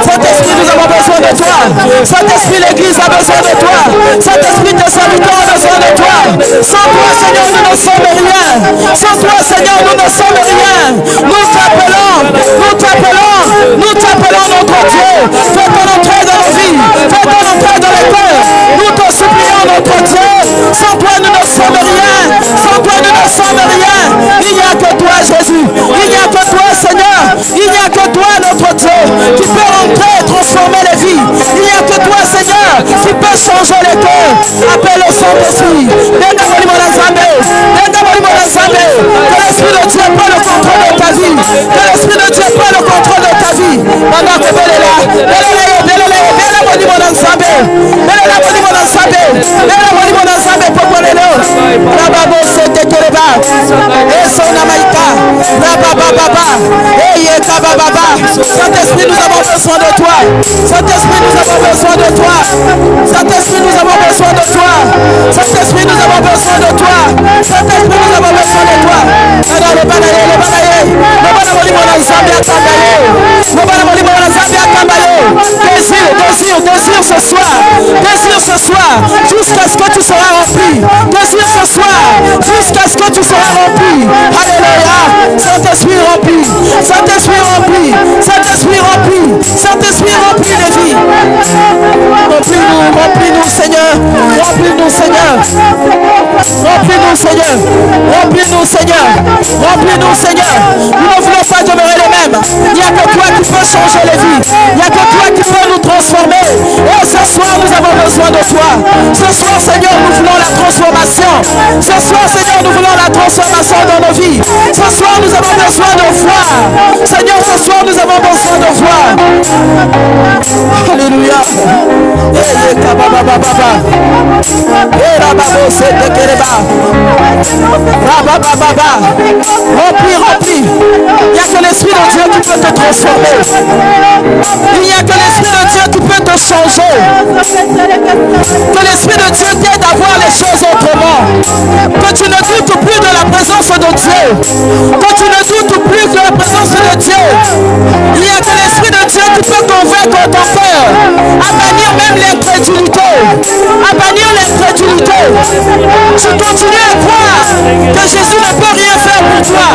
Speaker 2: Saint-Esprit, nous avons besoin de toi. Saint-Esprit, l'Église a besoin de toi. Saint-Esprit, tes serviteurs ont besoin de toi. Sans toi, Seigneur, nous ne sommes rien. Sans toi, Seigneur, nous ne sommes rien. Nous t'appelons, nous t'appelons, nous t'appelons notre Dieu. Fais ton entrée dans nos vies. Fais ton entrée dans les cœurs. Nous te supplions, notre Dieu. Sans toi, nous ne sommes rien. Sans toi, nous ne sommes rien. Il n'y a que toi, Jésus. Il n'y a que toi, Seigneur. Il n'y a que toi, notre Dieu, qui peut rentrer et transformer les vies. Il n'y a que toi, Seigneur, qui peut changer les cœurs. Appelle au Saint-Esprit. Que l'Esprit de Dieu prenne le contrôle de ta vie. Que l'Esprit de Dieu prenne le contrôle de ta vie. Pendant que tu es là, Saint-Esprit, nous avons besoin de de toi. Saint-Esprit, nous avons besoin de toi. Saint-Esprit, nous avons besoin de toi. Saint-Esprit, nous avons besoin de toi. Saint-Esprit, nous avons besoin de toi. Alors, le balaye, le balaye. Le balaye, mon Zambia Kambayo. Le balaye, mon Zambia Kambayo. Désire ce soir. Désire ce soir. Jusqu'à ce que tu seras rempli. Désire ce soir. Jusqu'à ce que tu seras rempli. Alléluia. Saint-Esprit rempli. Saint-Esprit rempli. Saint-Esprit rempli. Saint-Esprit rempli de vie. Remplis-nous, Seigneur. Remplis-nous, Seigneur. Remplis-nous, Seigneur. Remplis-nous, Seigneur. Remplis-nous, Seigneur. Nous ne voulons pas demeurer les mêmes. Il n'y a que toi qui peux changer les vies. Il n'y a que toi qui peux nous transformer. Et ce soir, nous avons besoin de toi. Ce soir, Seigneur, nous voulons la transformation. Ce soir, Seigneur, nous voulons la transformation dans nos vies. Ce soir, nous avons besoin de voir. Seigneur, ce soir, nous avons besoin de voir. Alléluia. Remplis. Il n'y a que l'Esprit de Dieu qui peut te transformer. Il n'y a que l'Esprit de Dieu qui peut te changer. Que l'Esprit de Dieu t'aide à voir les choses autrement. Que tu ne doutes plus de la présence de Dieu. Que tu ne doutes plus de la présence de Dieu. Il n'y a que l'Esprit de Dieu qui peut convaincre ton cœur. À bannir même l'incrédulité. À bannir l'incrédulité. Tu continues à croire que Jésus ne peut rien faire pour toi.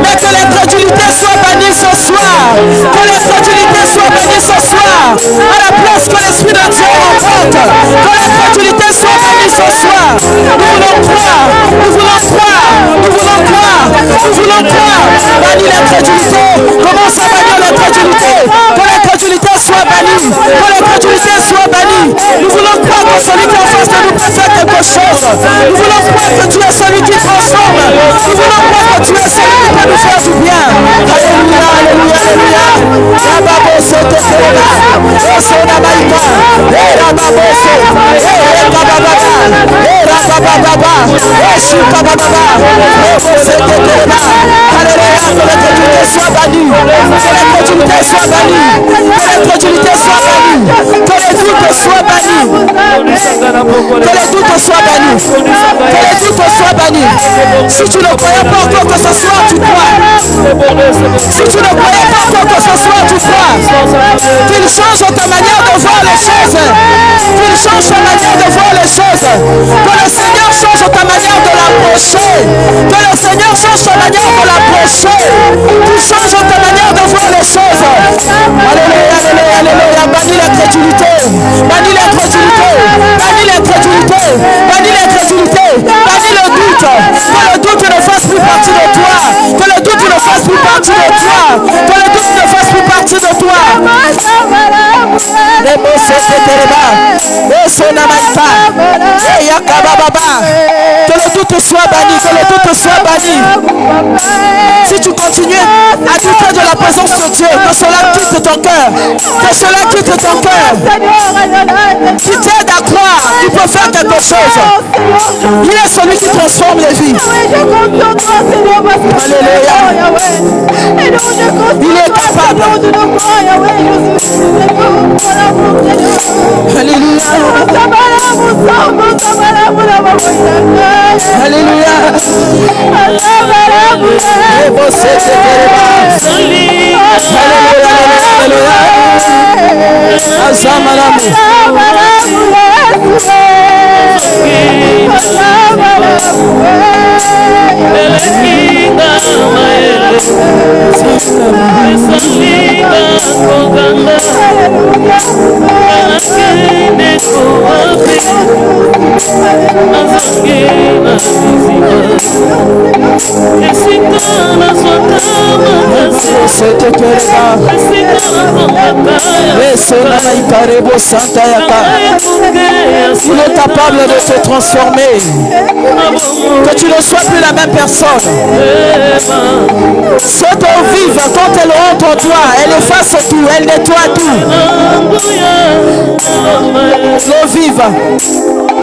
Speaker 2: Mais que l'incrédulité soit bannie ce soir. Que l'incrédulité soit bannie ce soir. À la place que l'Esprit de Dieu remporte. Que l'incrédulité soit bannie ce soir. Nous voulons croire. Nous voulons croire. Nous voulons croire. Nous voulons croire. Bannis l'incrédulité. Commence à bannir l'incrédulité. Que l'incrédulité soit bannie. Que l'incrédulité soit bannie. Nous voulons croire que celui qui est en face de nous peut faire quelque chose. Nous voulons croire que tu es celui qui transforme. Nous voulons croire que tu es celui qui peut nous faire du bien. Alléluia, alléluia, alléluia. Rababoso te sereba. Eso namaika. Rababoso. Rabababa. Rabababa. Shukababa. Eso te sereba. Alléluia, que l'incrédulité soit bannie. Que l'incrédulité soit bannie. Que l'incrédulité soit bannie. Que les doutes soient bannis. Que les doutes soient bannis. Que les doutes soient bannis. Si tu ne croyais pas encore que ce soir tu crois. Si tu ne croyais pas encore que ce soir tu crois. Qu'il change ta manière de voir les choses. Qu'il change ta manière de voir les choses. Que le Seigneur change ta manière de l'approcher. Que le Seigneur change ta manière de l'approcher. Qu'il change ta manière de voir les choses. Alléluia, alléluia, alléluia. Bannis l'incrédulité. Bannis l'incrédulité. Bannis l'incrédulité. Bannis l'incrédulité. Bannis le doute. Que le doute ne fasse plus partie de toi. Que le doute ne fasse plus partie de toi. Que le doute ne fasse plus partie de toi. Les mots que le doute soit banni. Que le doute soit banni. Si tu continues à douter de la présence de Dieu, que cela quitte ton cœur. Que cela quitte ton cœur. Si tu aides à croire, il peut faire quelque chose. Il est celui qui transforme les vies. Alléluia. Il est capable. Alléluia. Alléluia. Il est capable de se transformer. Que tu ne sois plus la même personne. Cette eau vive, quand elle rentre en toi, elle efface tout, elle nettoie tout. L'eau vive,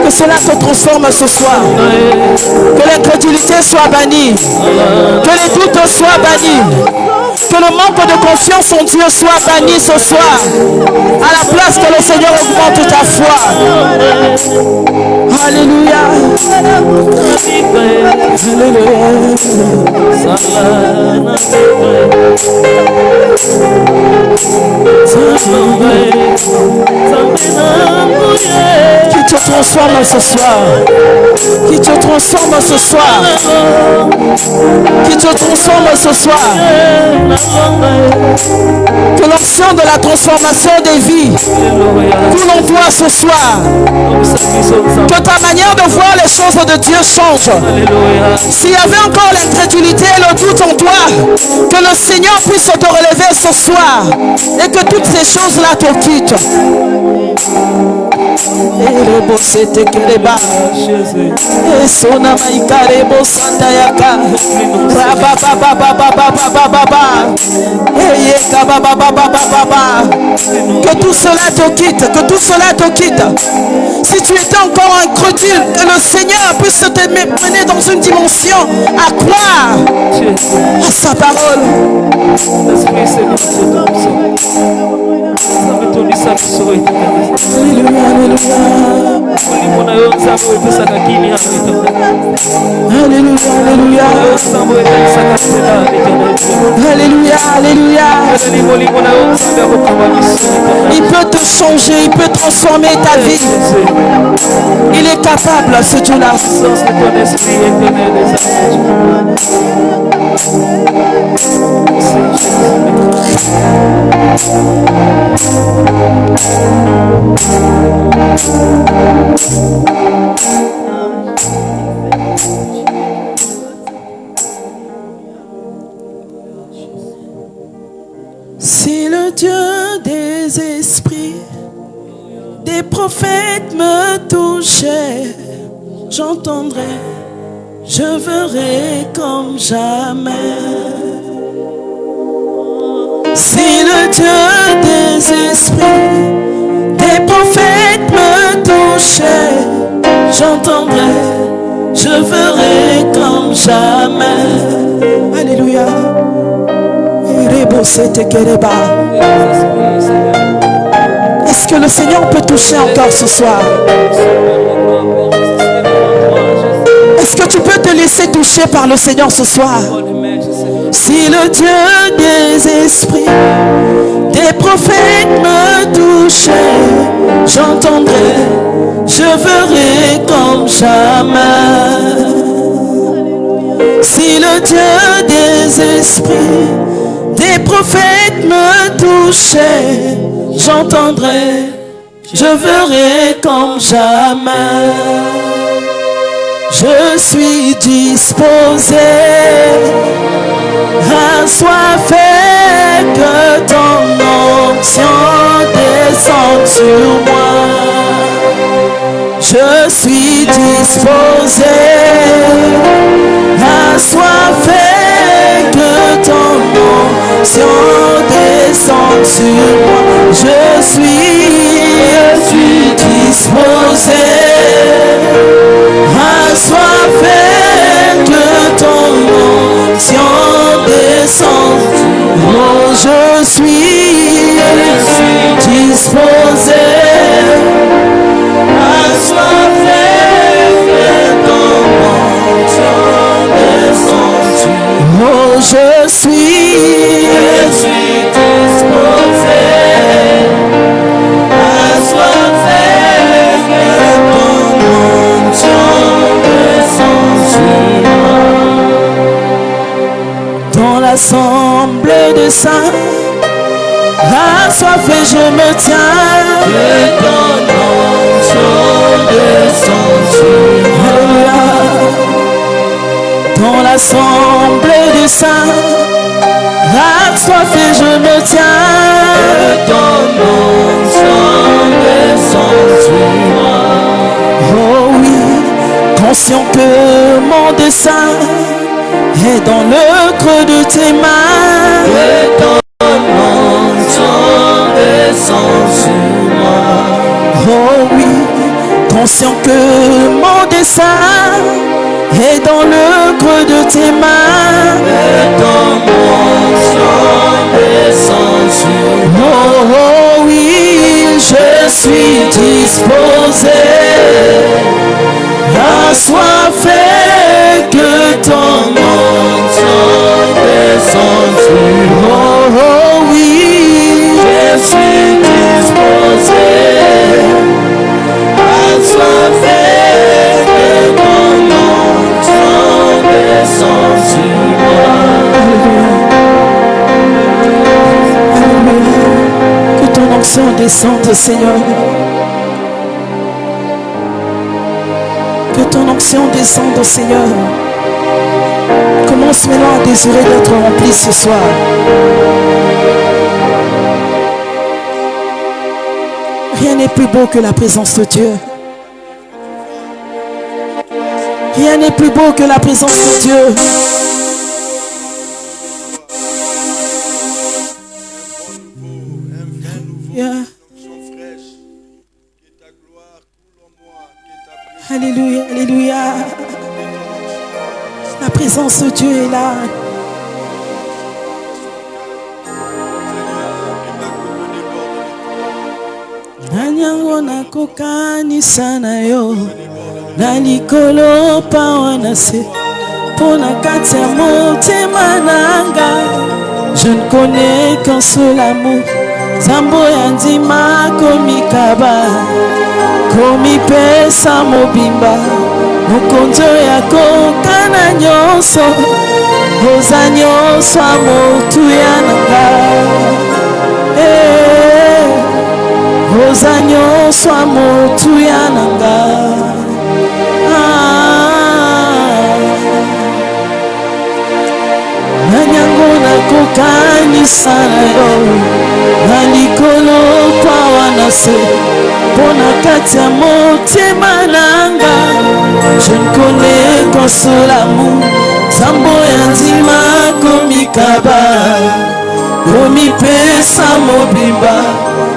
Speaker 2: Que cela te transforme ce soir. Que l'incrédulité soit bannie. Que les doutes soient bannis. Que le manque de confiance en Dieu soit banni ce soir. À la place que le Seigneur augmente ta foi. Alléluia. Qui te transforme ce soir. Qui te transforme ce soir. Qui te transforme ce soir. Que l'ancien de la transformation des vies nous l'envoie ce soir. Que ta manière de voir les choses de Dieu change. S'il y avait encore l'incrédulité et le doute en toi, que le Seigneur puisse te relever ce soir et que toutes ces choses-là te quittent. Que tout cela te quitte, que tout cela te quitte. Si tu étais encore incrédule, que le Seigneur puisse te mener dans une dimension à croire à sa parole. Alléluia, alléluia. Alléluia, alléluia. Il peut te changer, il peut transformer ta vie. Il est capable, ce Dieu-là. Si le Dieu des esprits, des prophètes me touchait, j'entendrai, je verrai comme jamais. Si le Dieu des esprits, des prophètes me touchait, j'entendrai, je verrai comme jamais. Alléluia. Est-ce que le Seigneur peut toucher encore ce soir? Est-ce que tu peux te laisser toucher par le Seigneur ce soir? Si le Dieu des esprits, des prophètes me touchait, j'entendrai, je verrai comme jamais. Si le Dieu des esprits, des prophètes me touchaient, j'entendrai, je verrai comme jamais. Je suis disposé, assoiffé, que ton onction descende sur moi. Je suis disposé, assoiffé, que ton onction descende sur moi. Je suis disposé, assoiffé, que ton onction descende. Oh, je suis disposé, assoiffé, que ton onction descende. Oh, je suis disposé, assoiffé, que ton onction descende. Dans l'assemblée des saints, assoiffé, je me tiens. Que ton onction descende. Alléluia. Dans l'assemblée des saints, assoiffé, je me tiens. Que ton onction descende sur moi. Oh oui, conscient que mon dessein est dans le creux de tes mains. Que ton onction descende sur moi. Oh oui, conscient que mon destin est dans le creux de tes mains.
Speaker 1: Et ton onction descend sur moi.
Speaker 2: Oh, oh oui, je suis disposé. Assoiffé que ton onction descende sur moi. Oh, oh oui,
Speaker 1: Je suis disposé. Assoiffé que ton onction descende sur moi.
Speaker 2: que ton onction descende, Seigneur. Que ton onction descende, Seigneur. Commence maintenant à désirer d'être rempli ce soir. Rien n'est plus beau que la présence de Dieu. Rien n'est plus beau que la présence de Dieu. Yeah. Alléluia, alléluia. La présence de Dieu est là. Nanyango nakokanisa na yo na likolo pawana se pona kati ya motema nanga. Je ne connais qu'un seul amour. Zambo ya ndima komikaba komipesa mobimba mokonzo ya kokana nyonso oza nyonso motuya nanga. Oza nyonso motuya nanga. Nanyango nakokanisa na yo na likolo pawana se pona kati ya motema nanga. Je ne connais qu'un seul amour. Zambo ya ndima komikaba komipesa mobimba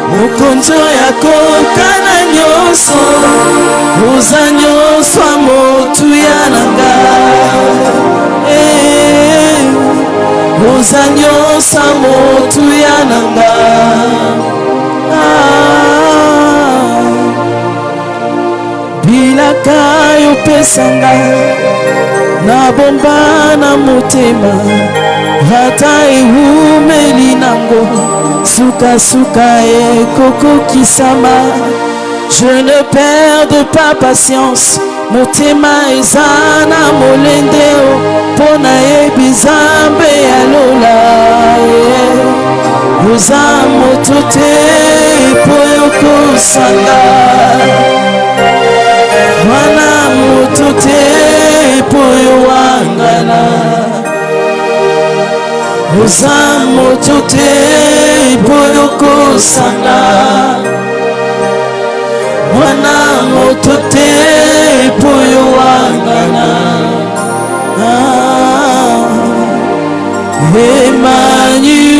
Speaker 2: mokonzo ya kokana nyonso oza nyonso motuya nanga. Oza nyonso motuya nanga. Bilaka yopesanga na bomba na motema ata ehumeli nango suka ekokokisama. Je ne perds pas patience. Motema eza na molende pona yebi Nzambe ya lola. Oza moto te po yokosanga. Mwana moto te po yowangana. Oza moto te po yokosanga. Mwana moto te po yowangana. Emmanuel,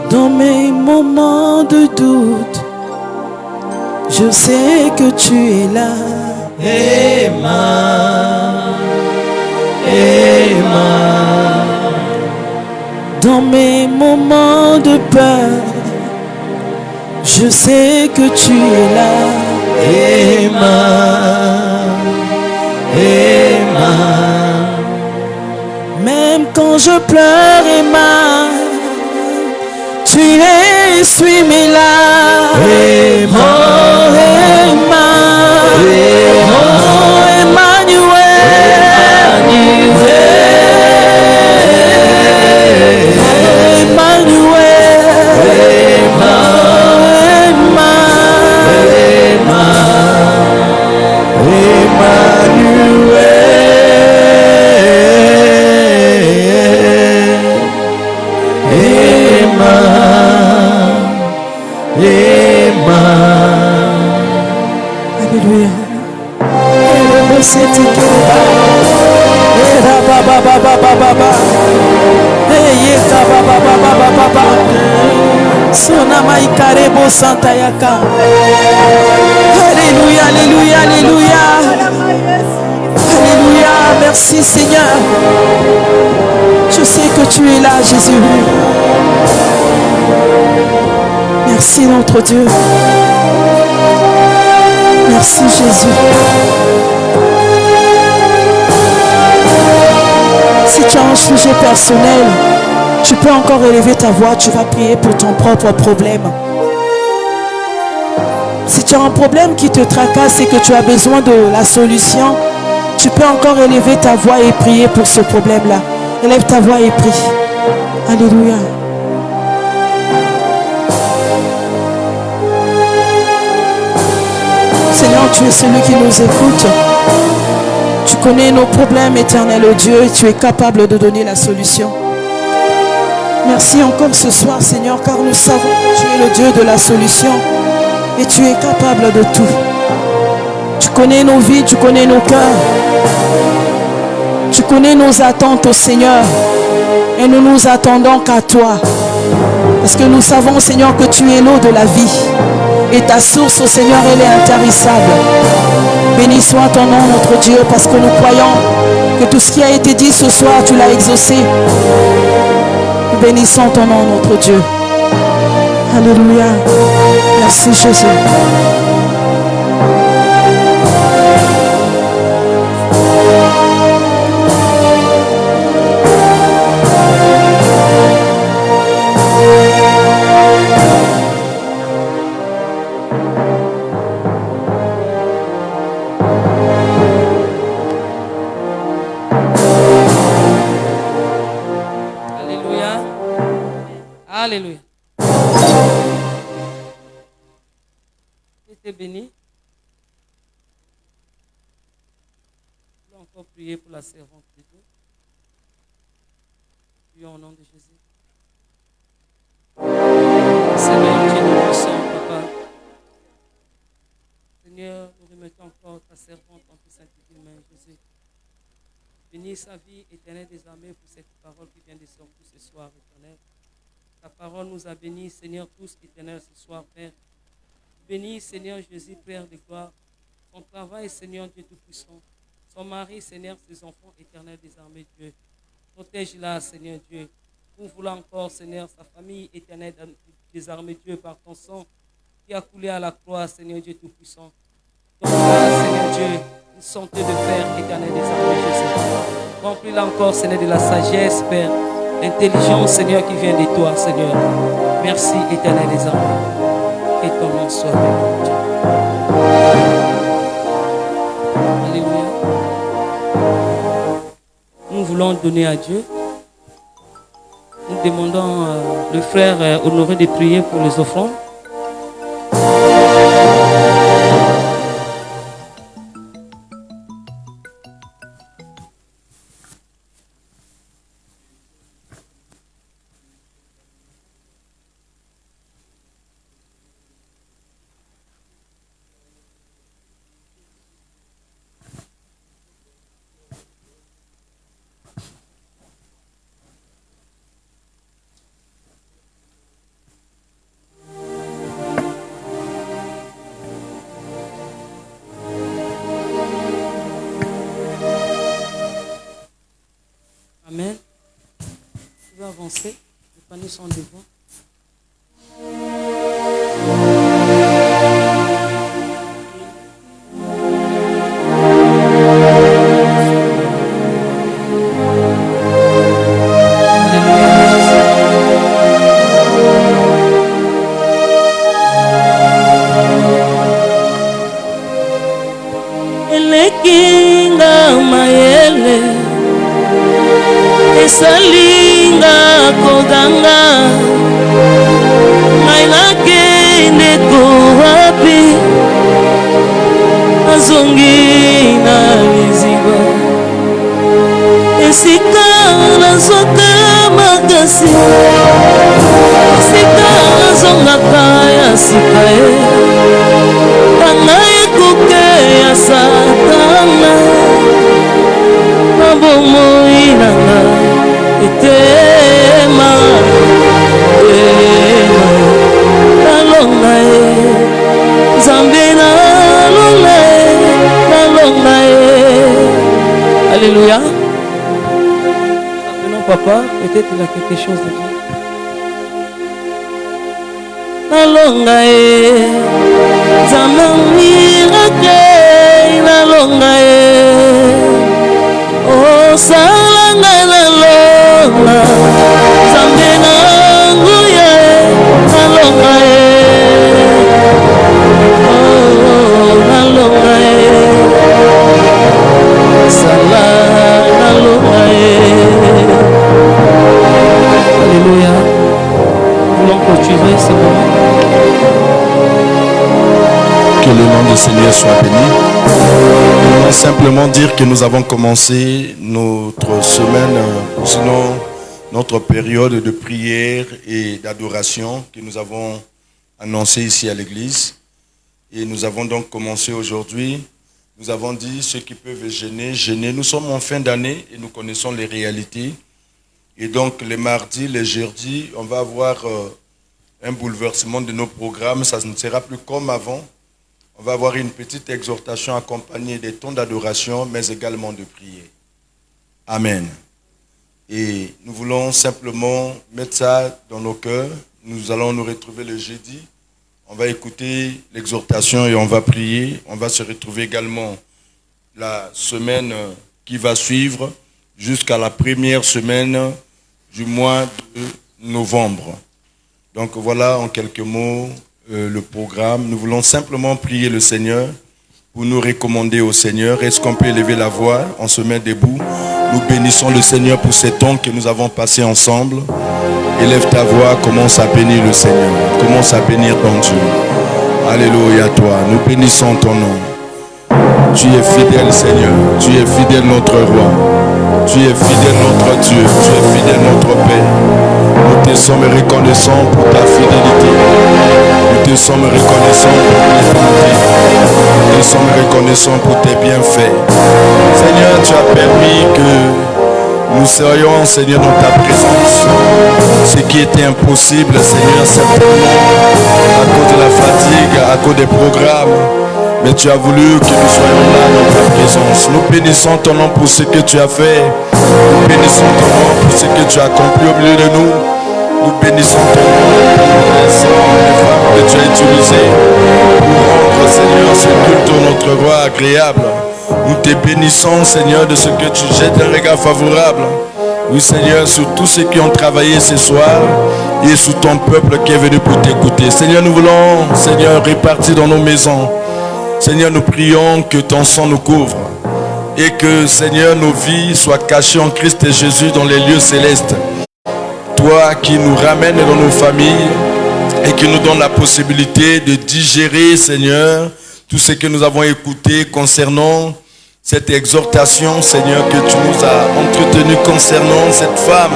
Speaker 2: dans mes moments de doute, je sais que tu es là. Dans mes moments de peur, je sais que tu es là. Même quand je pleure, Emma, tu essuies mes larmes. Oh, Emma, oh, Emmanuel. Sona maikarebo santa yaka. Alléluia, alléluia, alléluia. Alléluia, merci Seigneur. Je sais que tu es là, Jésus. Merci notre Dieu. Merci Jésus. Si tu as un sujet personnel, tu peux encore élever ta voix, tu vas prier pour ton propre problème. Si tu as un problème qui te tracasse et que tu as besoin de la solution, tu peux encore élever ta voix et prier pour ce problème-là. Élève ta voix et prie. Alléluia. Seigneur, tu es celui qui nous écoute. Tu connais nos problèmes, éternel Dieu, et tu es capable de donner la solution. Merci encore ce soir, Seigneur, car nous savons que tu es le Dieu de la solution et tu es capable de tout. Tu connais nos vies, tu connais nos cœurs. Tu connais nos attentes au Seigneur et nous nous attendons qu'à toi. Parce que nous savons, Seigneur, que tu es l'eau de la vie. Et ta source, au Seigneur, elle est intarissable. Béni soit ton nom, notre Dieu, parce que nous croyons que tout ce qui a été dit ce soir, tu l'as exaucé. Nous bénissons ton nom, notre Dieu. Alléluia. Merci Jésus.
Speaker 1: Alléluia. Était béni. Je vais encore prier pour la servante de Dieu. Prions au nom de Jésus. Seigneur, Dieu nous puissant, Papa. Seigneur, nous remettons encore ta servante en tes saintes mains, Jésus. Bénis sa vie éternelle des armées pour cette parole qui vient de sortir ce soir, éternel. Ta parole nous a bénis, Seigneur, tous éternels ce soir, Père. Bénis, Seigneur Jésus, Père de gloire, son travail, Seigneur Dieu Tout-Puissant, son mari, Seigneur, ses enfants éternels des armées, Dieu. Protège-la, Seigneur Dieu. Ouvre-la encore, Seigneur, sa famille éternelle des armées, Dieu, par ton sang qui a coulé à la croix, Seigneur Dieu Tout-Puissant. Donne-la, Seigneur Dieu, une santé de fer éternel des armées, Jésus. Remplis-la encore, Seigneur, de la sagesse, Père. Intelligence, Seigneur, qui vient de toi, Seigneur. Merci, éternel des armées. Et ton nom soit béni. Alléluia. Nous voulons donner à Dieu. Nous demandons le frère Honoré de prier pour les offrandes. Amen. Tu vas avancer. Les paniers sont devant.
Speaker 5: Elekinga mayele esalinga kodanga ngai nakende Peut-être il a quelque chose à dire. Nalonga Zama miracle nalonga Oh salanga nalonga Zambe nanguye nalonga Oh nalonga salanga nalonga Alléluia. Nous voulons clôturer ce moment.
Speaker 3: Que le nom du Seigneur soit béni. Nous voulons simplement dire que nous avons commencé notre semaine, sinon notre période de prière et d'adoration que nous avons annoncé ici à l'église. Et nous avons donc commencé aujourd'hui. Nous avons dit ceux qui peuvent gêner, gêner. Nous sommes en fin d'année et nous connaissons les réalités. Et donc les mardis, les jeudis, on va avoir un bouleversement de nos programmes. Ça ne sera plus comme avant. On va avoir une petite exhortation accompagnée des temps d'adoration, mais également de prière. Amen. Et nous voulons simplement mettre ça dans nos cœurs. Nous allons nous retrouver le jeudi. On va écouter l'exhortation et on va prier. On va se retrouver également la semaine qui va suivre jusqu'à la première semaine du mois de novembre. Donc voilà en quelques mots le programme. Nous voulons simplement prier le Seigneur pour nous recommander au Seigneur. Est-ce qu'on peut élever la voix? On se met debout. Nous bénissons le Seigneur pour ces temps que nous avons passés ensemble. Élève ta voix, commence à bénir le Seigneur. Commence à bénir ton Dieu. Alléluia toi. Nous bénissons ton nom. Tu es fidèle Seigneur. Tu es fidèle notre roi. Tu es fidèle notre Dieu. Tu es fidèle notre Père. Nous te sommes reconnaissants pour ta fidélité. Nous te sommes reconnaissants pour ta bonté. Nous te sommes reconnaissants pour tes bienfaits. Seigneur, tu as permis que nous serions, Seigneur, dans ta présence. Ce qui était impossible, Seigneur, certainement à cause de la fatigue, à cause des programmes. Mais tu as voulu que nous soyons là dans ta présence. Nous bénissons ton nom pour ce que tu as fait. Nous bénissons ton nom pour ce que tu as accompli au milieu de nous. Nous bénissons ton nom pour les hommes et les femmes que tu as utilisés pour rendre, Seigneur, ce culte notre roi agréable. Nous te bénissons, Seigneur, de ce que tu jettes un regard favorable. Oui, Seigneur, sur tous ceux qui ont travaillé ce soir et sur ton peuple qui est venu pour t'écouter. Seigneur, nous voulons, Seigneur, répartir dans nos maisons. Seigneur, nous prions que ton sang nous couvre et que, Seigneur, nos vies soient cachées en Christ et Jésus dans les lieux célestes. Toi qui nous ramènes dans nos familles et qui nous donne la possibilité de digérer, Seigneur, tout ce que nous avons écouté concernant cette exhortation, Seigneur, que tu nous as entretenu concernant cette femme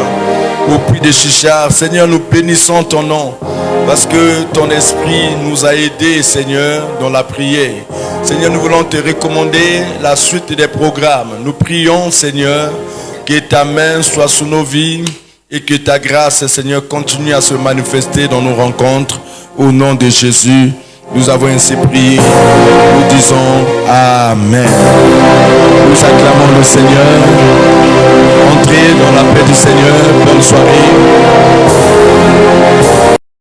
Speaker 3: au puits de Chichar. Seigneur, nous bénissons ton nom parce que ton esprit nous a aidés, Seigneur, dans la prière. Seigneur, nous voulons te recommander la suite des programmes. Nous prions, Seigneur, que ta main soit sur nos vies et que ta grâce, Seigneur, continue à se manifester dans nos rencontres. Au nom de Jésus, nous avons ainsi prié. Nous disons Amen. Nous acclamons le Seigneur. Entrez dans la paix du Seigneur. Bonne soirée.